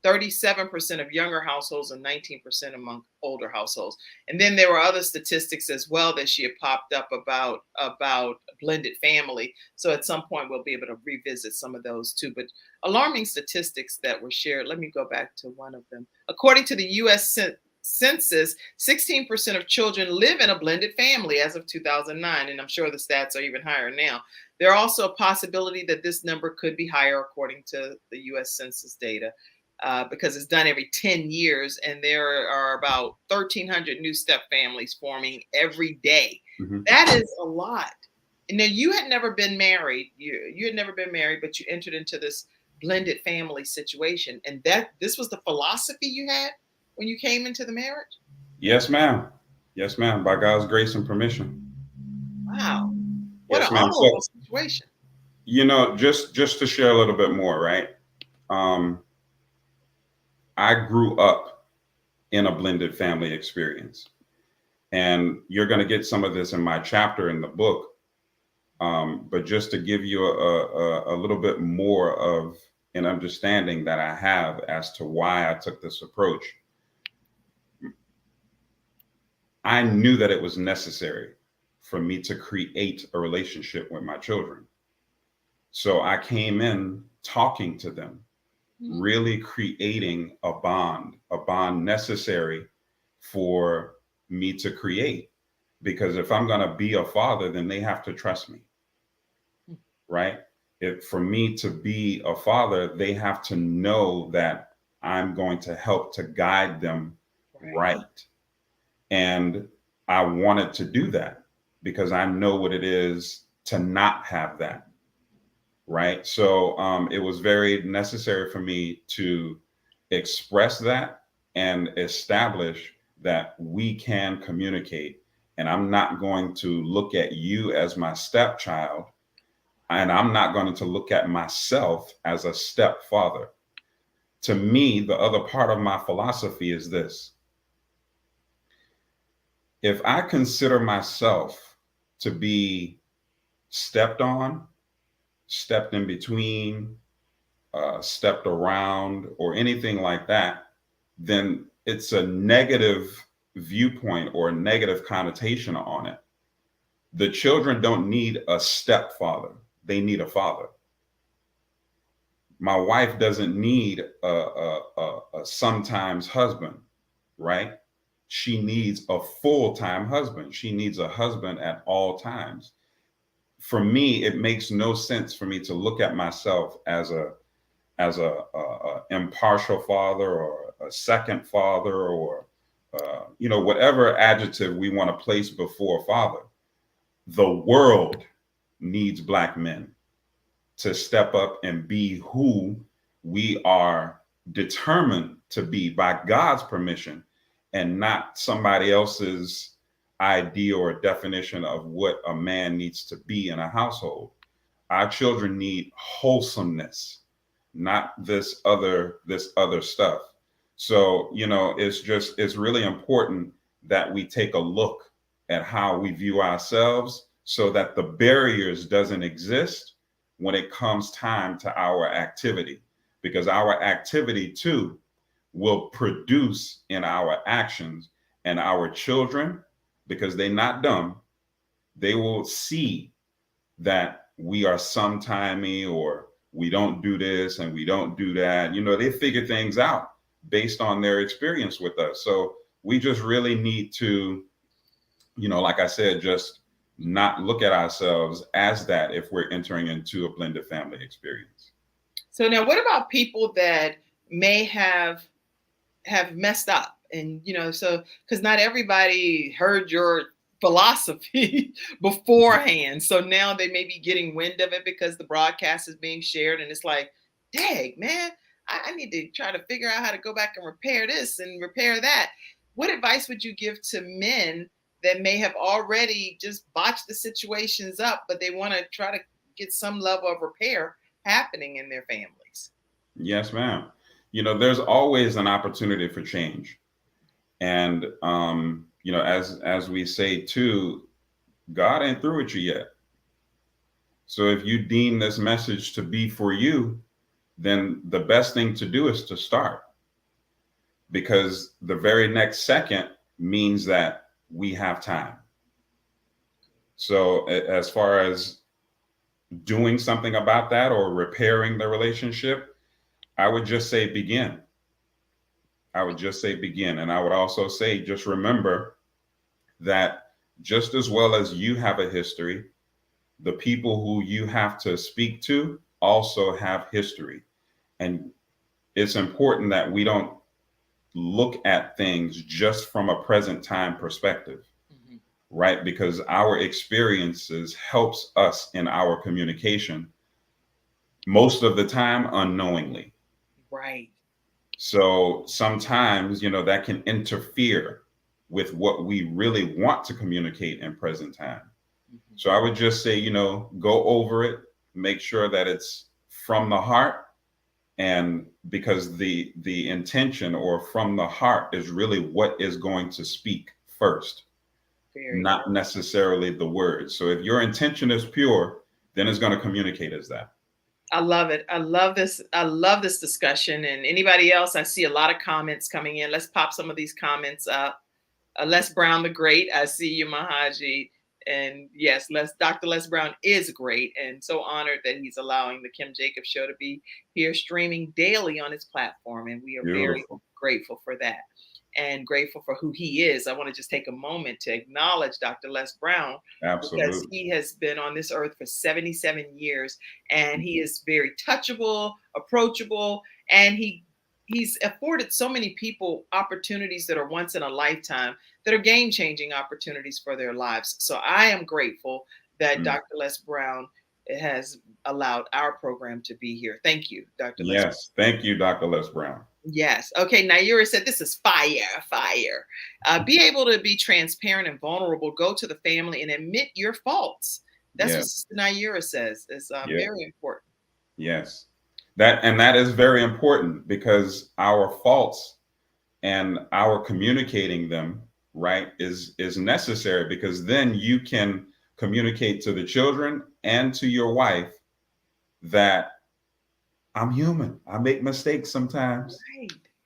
37% of younger households and 19% among older households. And then there were other statistics as well that she had popped up about blended family. So at some point we'll be able to revisit some of those too. But alarming statistics that were shared. Let me go back to one of them. According to the U.S. Census, 16% of children live in a blended family as of 2009, and I'm sure the stats are even higher now. There are also a possibility that this number could be higher according to the U.S. Census data. Because it's done every 10 years, and there are about 1,300 new step families forming every day. Mm-hmm. That is a lot. And now you had never been married. You had never been married, but you entered into this blended family situation. And this was the philosophy you had when you came into the marriage? Yes, ma'am. Yes, ma'am. By God's grace and permission. Wow. What yes, an honorable situation. You know, just to share a little bit more, right? I grew up in a blended family experience, and you're going to get some of this in my chapter in the book. But just to give you a little bit more of an understanding that I have as to why I took this approach. I knew that it was necessary for me to create a relationship with my children. So I came in talking to them, really creating a bond necessary for me to create. Because if I'm going to be a father, then they have to trust me, right? For me to be a father, they have to know that I'm going to help to guide them right. And I wanted to do that because I know what it is to not have that. Right. So it was very necessary for me to express that and establish that we can communicate. And I'm not going to look at you as my stepchild, and I'm not going to look at myself as a stepfather. To me, the other part of my philosophy is this. If I consider myself to be stepped on, stepped in between, stepped around, or anything like that, then it's a negative viewpoint or a negative connotation on it. The children don't need a stepfather. They need a father. My wife doesn't need a sometimes husband, right? She needs a full-time husband. She needs a husband at all times. For me, it makes no sense for me to look at myself as a impartial father or a second father or whatever adjective we want to place before father. The world needs Black men to step up and be who we are determined to be by God's permission, and not somebody else's idea or definition of what a man needs to be in a household. Our children need wholesomeness, not this other stuff. So, it's really important that we take a look at how we view ourselves so that the barriers doesn't exist when it comes time to our activity, because our activity too will produce in our actions, and our children, because they're not dumb, they will see that we are sometimey, or we don't do this and we don't do that. They figure things out based on their experience with us. So we just really need to, like I said, just not look at ourselves as that if we're entering into a blended family experience. So now what about people that may have messed up? And, so because not everybody heard your philosophy beforehand. So now they may be getting wind of it because the broadcast is being shared. And it's like, dang, man, I need to try to figure out how to go back and repair this and repair that. What advice would you give to men that may have already just botched the situations up, but they want to try to get some level of repair happening in their families? Yes, ma'am. There's always an opportunity for change. And, as we say too, God ain't through with you yet. So if you deem this message to be for you, then the best thing to do is to start. because the very next second means that we have time. So as far as doing something about that or repairing the relationship, I would just say begin. I would just say begin. And I would also say, just remember that just as well as you have a history, the people who you have to speak to also have history. And it's important that we don't look at things just from a present time perspective, right? Because our experiences helps us in our communication most of the time unknowingly. Right. So sometimes, that can interfere with what we really want to communicate in present time. So I would just say, go over it, make sure that it's from the heart. And because the intention or from the heart is really what is going to speak first, not necessarily the words. So if your intention is pure, then it's going to communicate as that. I love it. I love this. I love this discussion. And anybody else, I see a lot of comments coming in. Let's pop some of these comments up. Les Brown the Great, I see you, Mahaji. And yes, Dr. Les Brown is great, and so honored that he's allowing the Kim Jacobs Show to be here streaming daily on his platform. And we are very grateful for that and grateful for who he is. I want to just take a moment to acknowledge Dr. Les Brown. Absolutely. Because he has been on this earth for 77 years, and he is very touchable, approachable, and he's afforded so many people opportunities that are once in a lifetime, that are game-changing opportunities for their lives. So I am grateful that Dr. Les Brown has allowed our program to be here. Thank you, Dr. Les Brown. Yes, thank you, Dr. Les Brown. Yes. Okay, Naira said this is fire. Be able to be transparent and vulnerable. Go to the family and admit your faults. That's what Sister Naira says. It's very important. Yes. That is very important, because our faults and our communicating them, right, is necessary, because then you can communicate to the children and to your wife that I'm human. I make mistakes sometimes,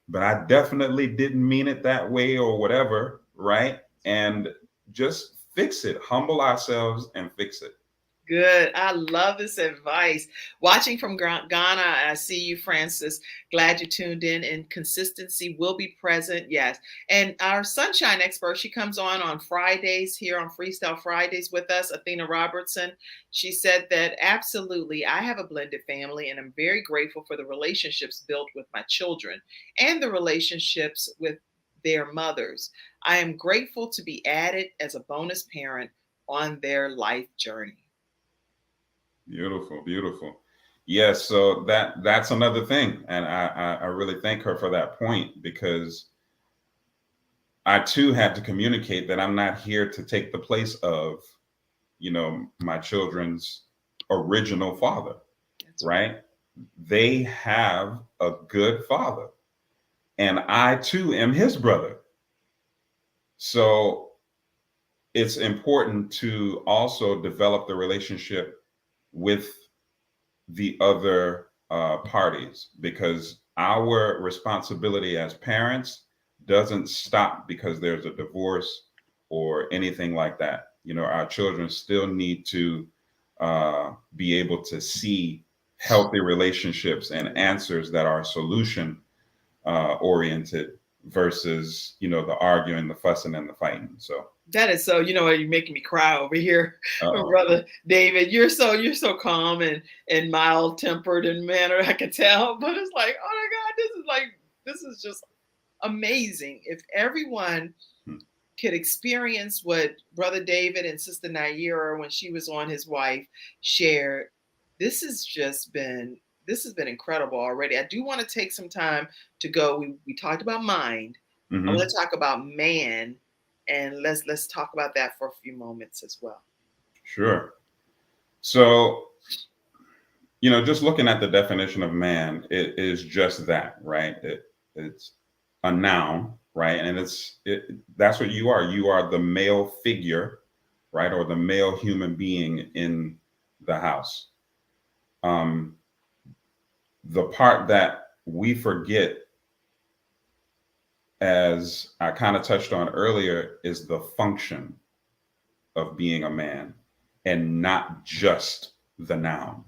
but I definitely didn't mean it that way or whatever, right? And just fix it. Humble ourselves and fix it. Good. I love this advice. Watching from Ghana, I see you, Francis. Glad you tuned in, and consistency will be present. Yes. And our sunshine expert, she comes on Fridays here on Freestyle Fridays with us, Athena Robertson. She said that absolutely, I have a blended family, and I'm very grateful for the relationships built with my children and the relationships with their mothers. I am grateful to be added as a bonus parent on their life journey. Beautiful, beautiful. Yes, so that's another thing. And I really thank her for that point, because I too had to communicate that I'm not here to take the place of, my children's original father, right? They have a good father, and I too am his brother. So it's important to also develop the relationship with the other parties, because our responsibility as parents doesn't stop because there's a divorce or anything like that. Our children still need to be able to see healthy relationships and answers that are solution oriented versus, the arguing, the fussing, and the fighting. So that is so, you're making me cry over here, Brother David. You're so calm and mild tempered and mannered, I can tell. But it's like, oh my God, this is just amazing. If everyone could experience what Brother David and Sister Naira, when she was on his wife, shared, this has been incredible already. I do want to take some time to go. We talked about mind. I want to talk about man. And let's talk about that for a few moments as well. Sure. So, just looking at the definition of man, it is just that, right? It's a noun, right? And that's what you are. You are the male figure, right? Or the male human being in the house. The part that we forget as I kind of touched on earlier, is the function of being a man and not just the noun,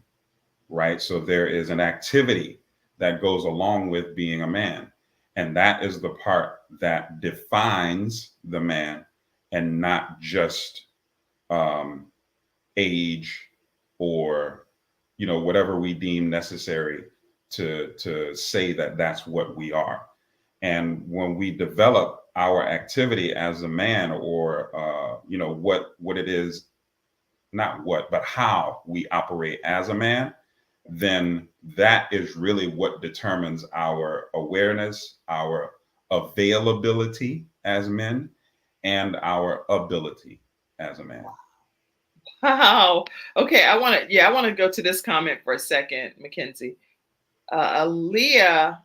right? So there is an activity that goes along with being a man. And that is the part that defines the man, and not just age or, whatever we deem necessary to say that that's what we are. And when we develop our activity as a man, or what it is, not what, but how we operate as a man, then that is really what determines our awareness, our availability as men, and our ability as a man. Wow. Okay, I want to go to this comment for a second, Mackenzie. Aaliyah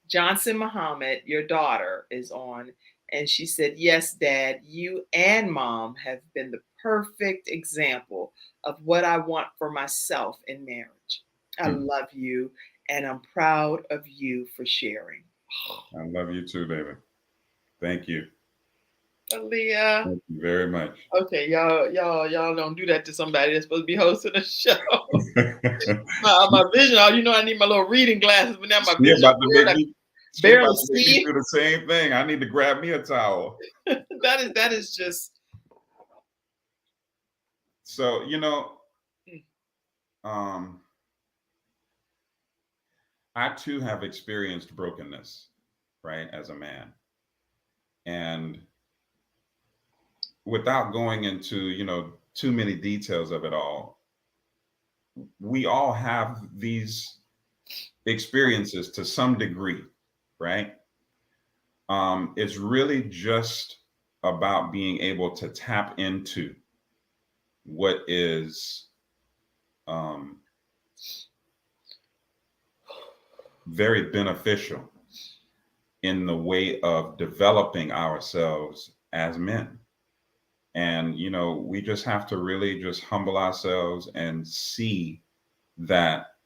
Johnson Muhammad, your daughter, is on, and she said, "Yes, Dad, you and Mom have been the perfect example of what I want for myself in marriage. I love you, and I'm proud of you for sharing." I love you too, baby. Thank you. Aaliyah. Thank you very much. Okay, y'all don't do that to somebody that's supposed to be hosting a show. my vision, I need my little reading glasses, but now my vision barely see. Do the same thing. I need to grab me a towel. that is just. So, I too have experienced brokenness, right, as a man. And without going into, too many details of it all, we all have these experiences to some degree, right? It's really just about being able to tap into what is very beneficial in the way of developing ourselves as men. And, we just have to really just humble ourselves and see that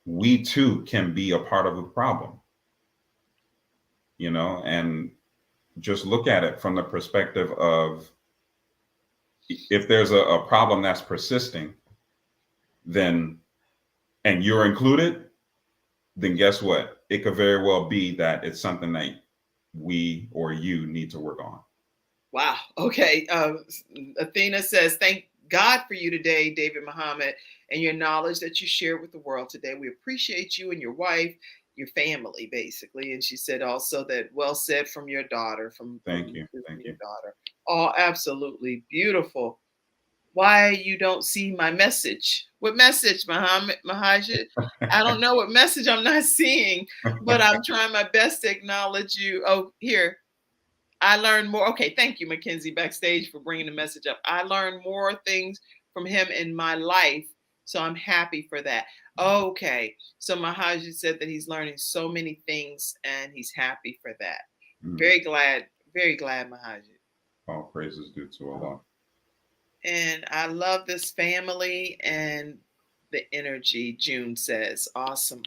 we too can be a part of the problem, and just look at it from the perspective of, if there's a problem that's persisting, then, and you're included, then guess what? It could very well be that it's something that we or you need to work on. Wow. Okay. Athena says, "Thank God for you today, David Muhammad, and your knowledge that you shared with the world today. We appreciate you and your wife, your family, basically." And she said also that, "Well said from your daughter." Thank you. Your daughter. Oh, absolutely beautiful. Why you don't see my message? What message, Mahajid? I don't know what message I'm not seeing, but I'm trying my best to acknowledge you. Oh, here. I learned more. Okay, thank you, Mackenzie, backstage, for bringing the message up. I learned more things from him in my life, so I'm happy for that. Okay, so Mahajid said that he's learning so many things, and he's happy for that. Very glad, Mahajid. All praises due to Allah. And I love this family and the energy, June says. Awesome.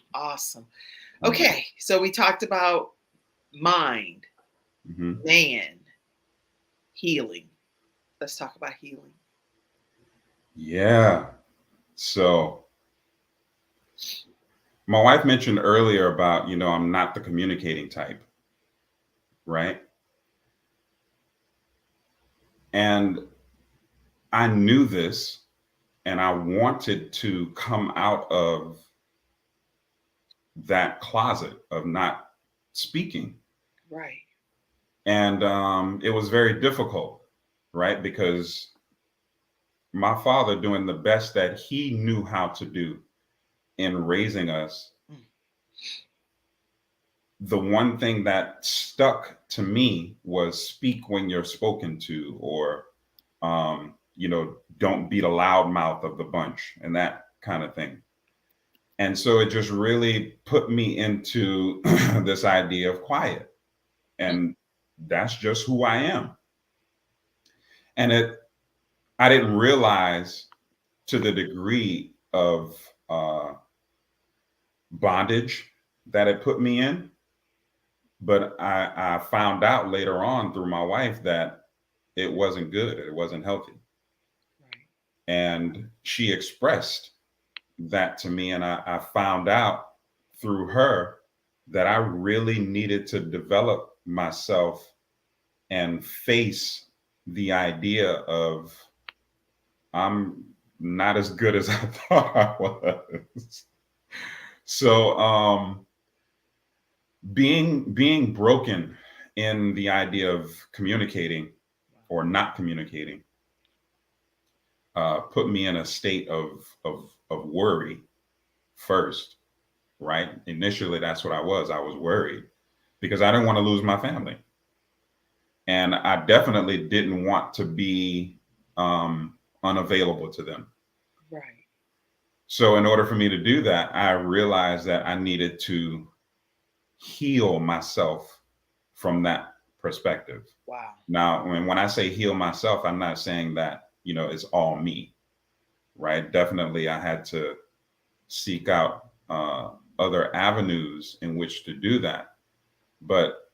Okay, so we talked about mind. Man, healing. Let's talk about healing. Yeah. So my wife mentioned earlier about, I'm not the communicating type, right? And I knew this, and I wanted to come out of that closet of not speaking. Right. And it was very difficult, right? Because my father, doing the best that he knew how to do in raising us, the one thing that stuck to me was speak when you're spoken to, or, don't be the loud mouth of the bunch, and that kind of thing. And so it just really put me into this idea of quiet. And that's just who I am. And I didn't realize to the degree of bondage that it put me in. But I found out later on through my wife that it wasn't good. It wasn't healthy. Right. And she expressed that to me. And I found out through her that I really needed to develop myself and face the idea of I'm not as good as I thought I was. So being broken in the idea of communicating or not communicating put me in a state of worry first, right? Initially, that's what I was. I was worried because I didn't want to lose my family. And I definitely didn't want to be unavailable to them. Right. So in order for me to do that, I realized that I needed to heal myself from that perspective. Wow. Now, when I say heal myself, I'm not saying that, it's all me, right? Definitely, I had to seek out other avenues in which to do that. But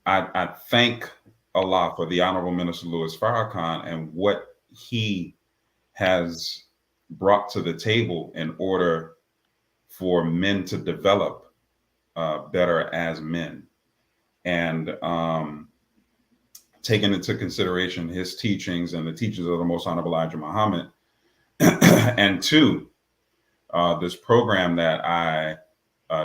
I thank Allah for the Honorable Minister Louis Farrakhan and what he has brought to the table in order for men to develop better as men. And taking into consideration his teachings and the teachings of the Most Honorable Elijah Muhammad, and two, this program that I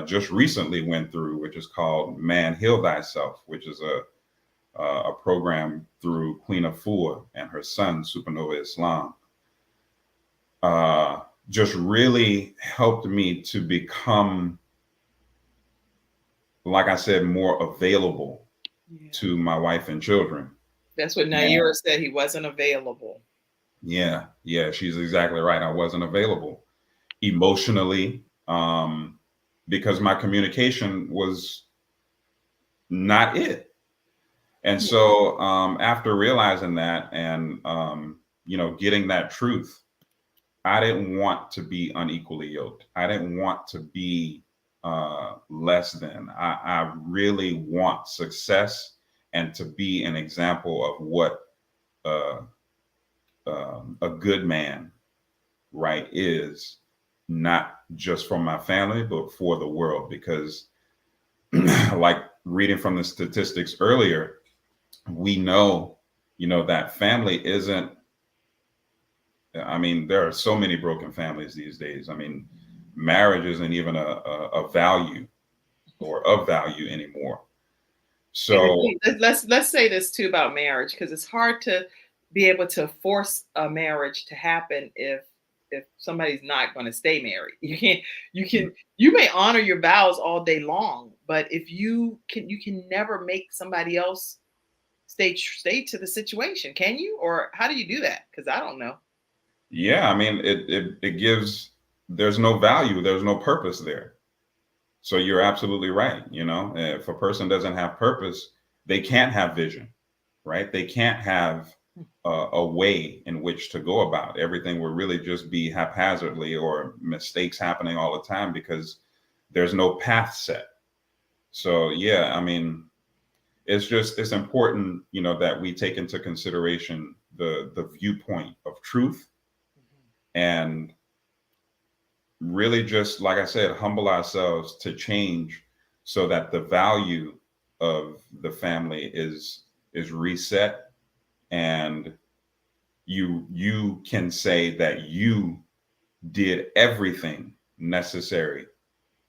just recently went through, which is called Man Heal Thyself, which is a program through Queen Afua and her son, Supernova Islam, just really helped me to become, like I said, more available to my wife and children. That's what Naira said. He wasn't available. Yeah, she's exactly right. I wasn't available emotionally because my communication was not it. And so after realizing that and, getting that truth, I didn't want to be unequally yoked. I didn't want to be less than. I really want success and to be an example of what a good man, right, is, not just for my family, but for the world. Because like reading from the statistics earlier, we know, that family isn't, I mean, there are so many broken families these days. I mean, marriage isn't even a value or of value anymore. So let's say this too about marriage, because it's hard to be able to force a marriage to happen if somebody's not going to stay married. You may honor your vows all day long, but if you can never make somebody else stay to the situation, can you? Or how do you do that? Because I don't know. Yeah, I mean, it gives, there's no value, there's no purpose there. So you're absolutely right. If a person doesn't have purpose, they can't have vision, right? They can't have a way in which to go about. Everything will really just be haphazardly or mistakes happening all the time because there's no path set. So yeah, I mean, it's important, that we take into consideration the viewpoint of truth and really just, like I said, humble ourselves to change so that the value of the family is reset, and you can say that you did everything necessary,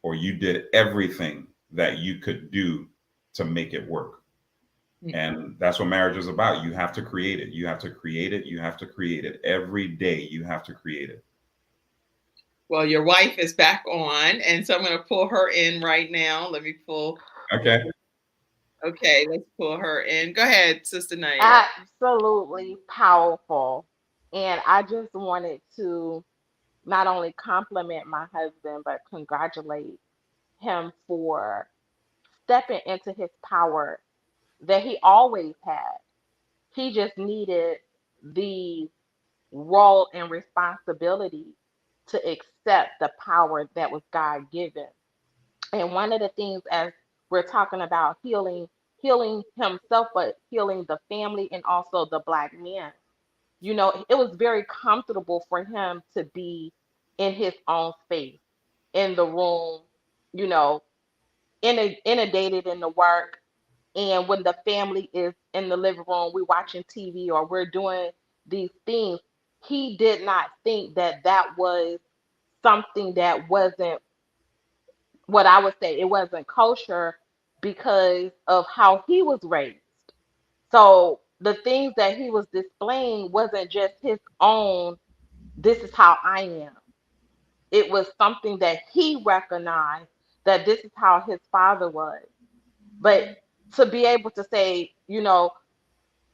or you did everything that you could do to make it work. And that's what marriage is about. You have to create it. You have to create it. You have to create it every day. You have to create it. Well, your wife is back on, and so I'm going to pull her in right now. Let me pull. Okay. Okay, let's pull her in. Go ahead, Sister Naira. Absolutely powerful. And I just wanted to not only compliment my husband, but congratulate him for stepping into his power that he always had. He just needed the role and responsibility to accept the power that was God given. And one of the things, as we're talking about healing himself, but healing the family and also the black men. You know, it was very comfortable for him to be in his own space, in the room, you know, inundated in the work. And when the family is in the living room, we're watching TV or we're doing these things, he did not think that that was something that wasn't what I would say it wasn't kosher because of how he was raised. So the things that he was displaying wasn't just his own, this is how I am. It was something that he recognized that this is how his father was. But to be able to say, you know,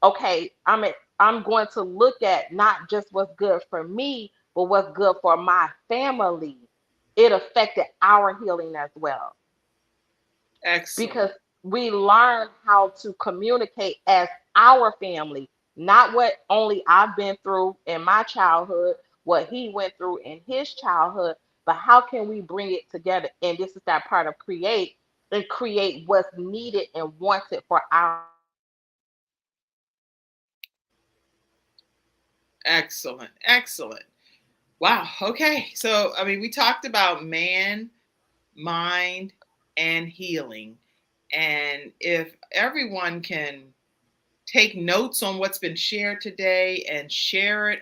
okay, I'm going to look at not just what's good for me, but what's good for my family. It affected our healing as well Excellent. because we learn how to communicate as our family, not what only I've been through in my childhood, what he went through in his childhood, but how can we bring it together? And this is that part of create and create what's needed and wanted for our. Excellent. Excellent. Wow. Okay. So, I mean, we talked about man, mind, and healing. And if everyone can take notes on what's been shared today and share it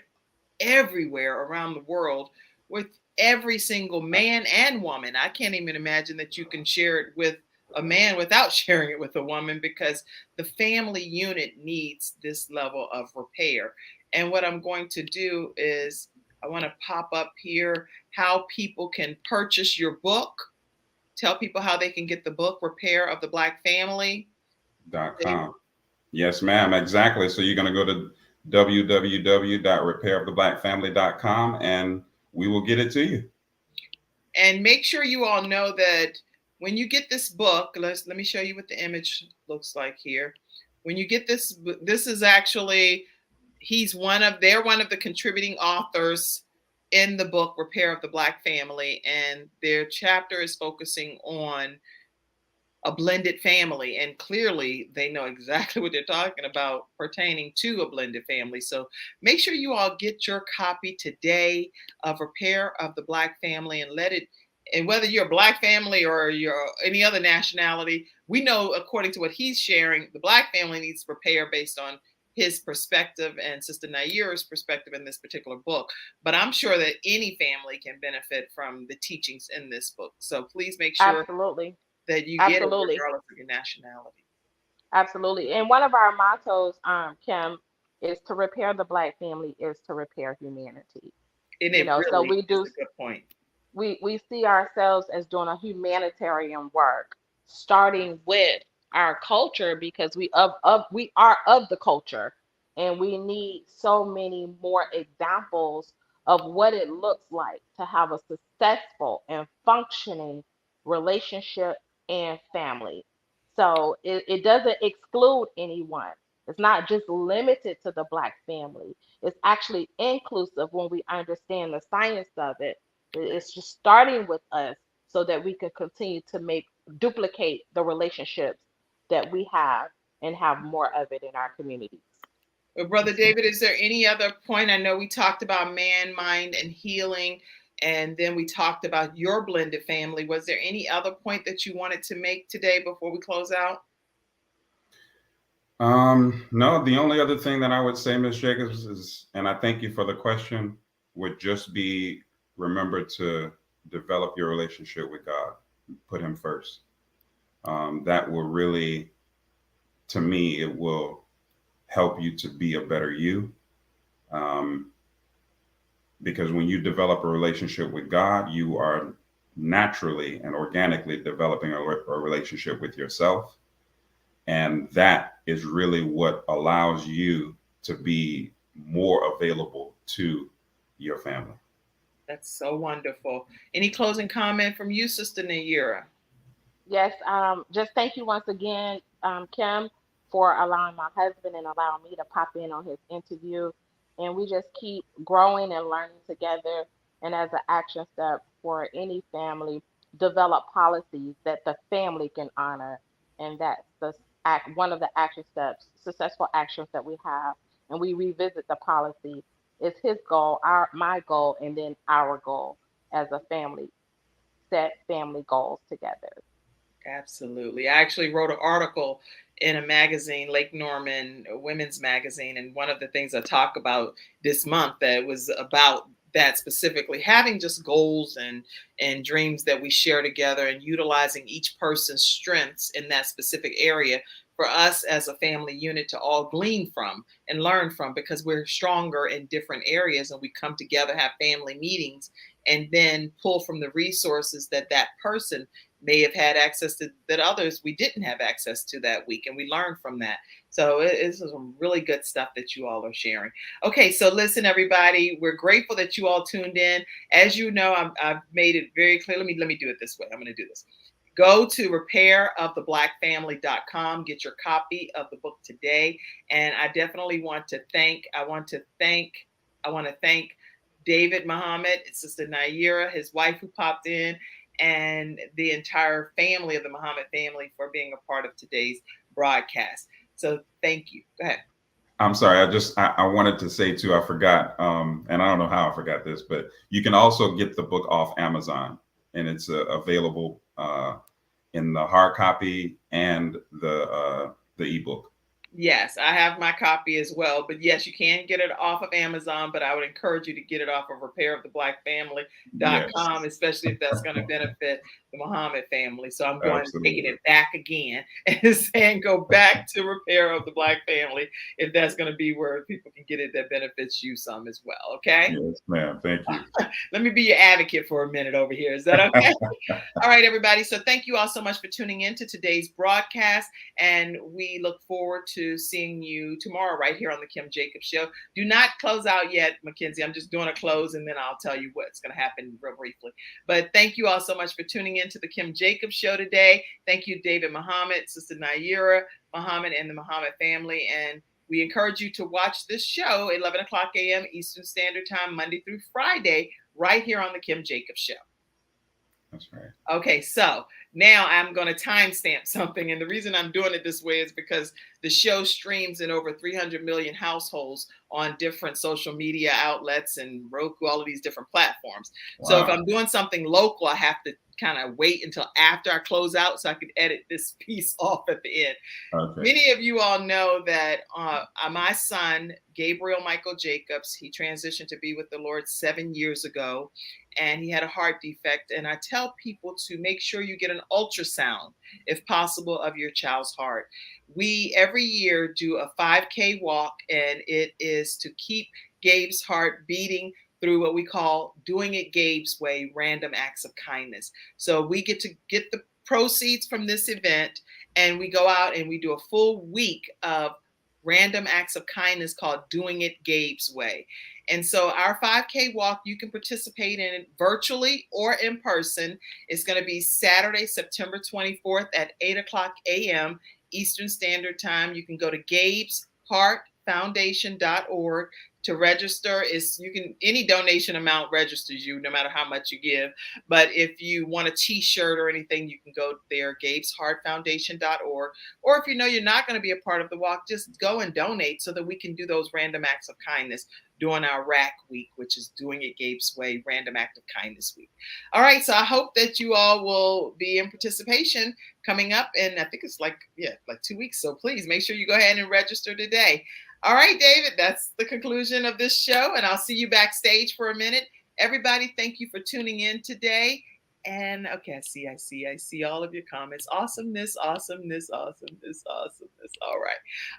everywhere around the world with every single man and woman. I can't even imagine that you can share it with a man without sharing it with a woman because the family unit needs this level of repair. And what I'm going to do is I want to pop up here how people can purchase your book. Tell people how they can get the book, Repair of the Black Family. .com. Yes, ma'am. Exactly. So you're going to go to www.repairoftheblackfamily.com and we will get it to you. And make sure you all know that when you get this book, let me show you what the image looks like here. When you get this is actually, they're one of the contributing authors in the book, Repair of the Black Family. And their chapter is focusing on a blended family, and clearly they know exactly what they're talking about pertaining to a blended family. So make sure you all get your copy today of Repair of the Black Family and and whether you're a Black family or you're any other nationality, we know according to what he's sharing, the Black family needs repair based on his perspective and Sister Naira's perspective in this particular book. But I'm sure that any family can benefit from the teachings in this book. So please make sure Absolutely. that you get it Absolutely. regardless of your nationality. Absolutely. And one of our mottos, Kim, is to repair the black family is to repair humanity. And You it know, so really we is do a good point. we see ourselves as doing a humanitarian work, starting with our culture because we are of the culture, and we need so many more examples of what it looks like to have a successful and functioning relationship and family. So it doesn't exclude anyone. It's not just limited to the black family. It's actually inclusive when we understand the science of it. It's just starting with us so that we can continue to duplicate the relationships that we have and have more of it in our communities. Well, Brother David, is there any other point? I know we talked about man, mind, and healing, and then we talked about your blended family. Was there any other point that you wanted to make today before we close out? No, the only other thing that I would say, Ms. Jacobs, is, and I thank you for the question, would just be remember to develop your relationship with God. Put him first. That will really, to me, it will help you to be a better you. Because when you develop a relationship with God, you are naturally and organically developing a relationship with yourself. And that is really what allows you to be more available to your family. That's so wonderful. Any closing comment from you, Sister Naira? Yes, just thank you once again, Kim, for allowing my husband and allowing me to pop in on his interview. And we just keep growing and learning together. And as an action step for any family, develop policies that the family can honor, and that's one of the action steps, successful actions that we have. And we revisit the policy. It's his goal, my goal, and then our goal as a family. Set family goals together. Absolutely. I actually wrote an article in a magazine, Lake Norman Women's Magazine, and one of the things I talk about this month that was about that specifically, having just goals and dreams that we share together and utilizing each person's strengths in that specific area for us as a family unit to all glean from and learn from, because we're stronger in different areas and we come together, have family meetings, and then pull from the resources that that person may have had access to that others we didn't have access to that week, and we learn from that. So it's some really good stuff that you all are sharing. Okay, so listen, everybody, we're grateful that you all tuned in. As you know, I've made it very clear. Let me do it this way. I'm going to do this. Go to repairoftheblackfamily.com, get your copy of the book today. And I definitely want to thank David Muhammad, Sister Naira, his wife who popped in, and the entire family of the Muhammad family for being a part of today's broadcast. So thank you. Go ahead. I'm sorry. I wanted to say too, I forgot, and I don't know how I forgot this, but you can also get the book off Amazon, and it's available in the hard copy and the ebook. Yes, I have my copy as well. But yes, you can get it off of Amazon, but I would encourage you to get it off of repairoftheblackfamily.com, especially if that's going to benefit the Muhammad family. So I'm going to taking it back again and saying go back to Repair of the Black Family if that's going to be where people can get it that benefits you some as well. Okay? Yes, ma'am. Thank you. Let me be your advocate for a minute over here. Is that okay? All right, everybody. So thank you all so much for tuning in to today's broadcast, and we look forward to seeing you tomorrow right here on the Kim Jacobs Show. Do not close out yet, Mackenzie. I'm just doing a close, and then I'll tell you what's going to happen real briefly. But thank you all so much for tuning in to the Kim Jacobs Show today. Thank you, David Muhammad, Sister Naira Muhammad, and the Muhammad family. And we encourage you to watch this show at 11 o'clock a.m. Eastern Standard Time, Monday through Friday, right here on the Kim Jacobs Show. That's right. Okay, so now I'm going to timestamp something. And the reason I'm doing it this way is because the show streams in over 300 million households on different social media outlets and Roku, all of these different platforms. Wow. So if I'm doing something local, I have to kind of wait until after I close out so I can edit this piece off at the end. Okay. Many of you all know that my son, Gabriel Michael Jacobs, he transitioned to be with the Lord 7 years ago, and he had a heart defect. And I tell people to make sure you get an ultrasound, if possible, of your child's heart. We every year do a 5K walk, and it is to keep Gabe's heart beating through what we call Doing It Gabe's Way, random acts of kindness. So we get to get the proceeds from this event, and we go out and we do a full week of random acts of kindness called Doing It Gabe's Way. And so our 5K walk, you can participate in it virtually or in person. It's going to be Saturday, September 24th at 8 o'clock a.m. Eastern Standard Time. You can go to GabesHeartFoundation.org to register. Any donation amount registers you, no matter how much you give. But if you want a t-shirt or anything, you can go there, GabesHeartFoundation.org. Or if you know you're not going to be a part of the walk, just go and donate so that we can do those random acts of kindness during our RAC week, which is Doing It Gabe's Way, Random Act of Kindness Week. All right, so I hope that you all will be in participation coming up, and I think it's like 2 weeks. So please make sure you go ahead and register today. All right, David, that's the conclusion of this show, and I'll see you backstage for a minute. Everybody, thank you for tuning in today. And okay, I see all of your comments. Awesomeness. All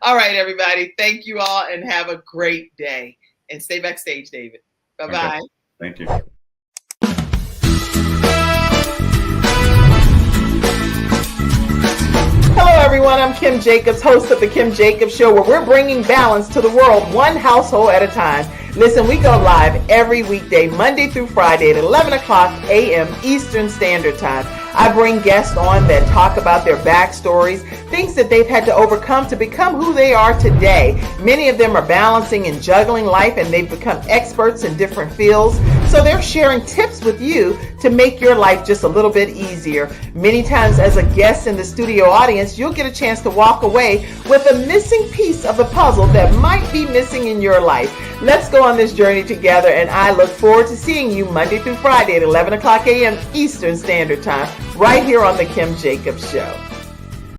right, everybody, thank you all, and have a great day. And stay backstage, David. Bye-bye. Okay. Thank you. Hello, everyone. I'm Kim Jacobs, host of The Kim Jacobs Show, where we're bringing balance to the world, one household at a time. Listen, we go live every weekday, Monday through Friday at 11 o'clock a.m. Eastern Standard Time. I bring guests on that talk about their backstories, things that they've had to overcome to become who they are today. Many of them are balancing and juggling life, and they've become experts in different fields. So they're sharing tips with you to make your life just a little bit easier. Many times as a guest in the studio audience, you'll get a chance to walk away with a missing piece of the puzzle that might be missing in your life. Let's go on this journey together, and I look forward to seeing you Monday through Friday at 11 o'clock a.m. Eastern Standard Time, right here on The Kim Jacobs Show.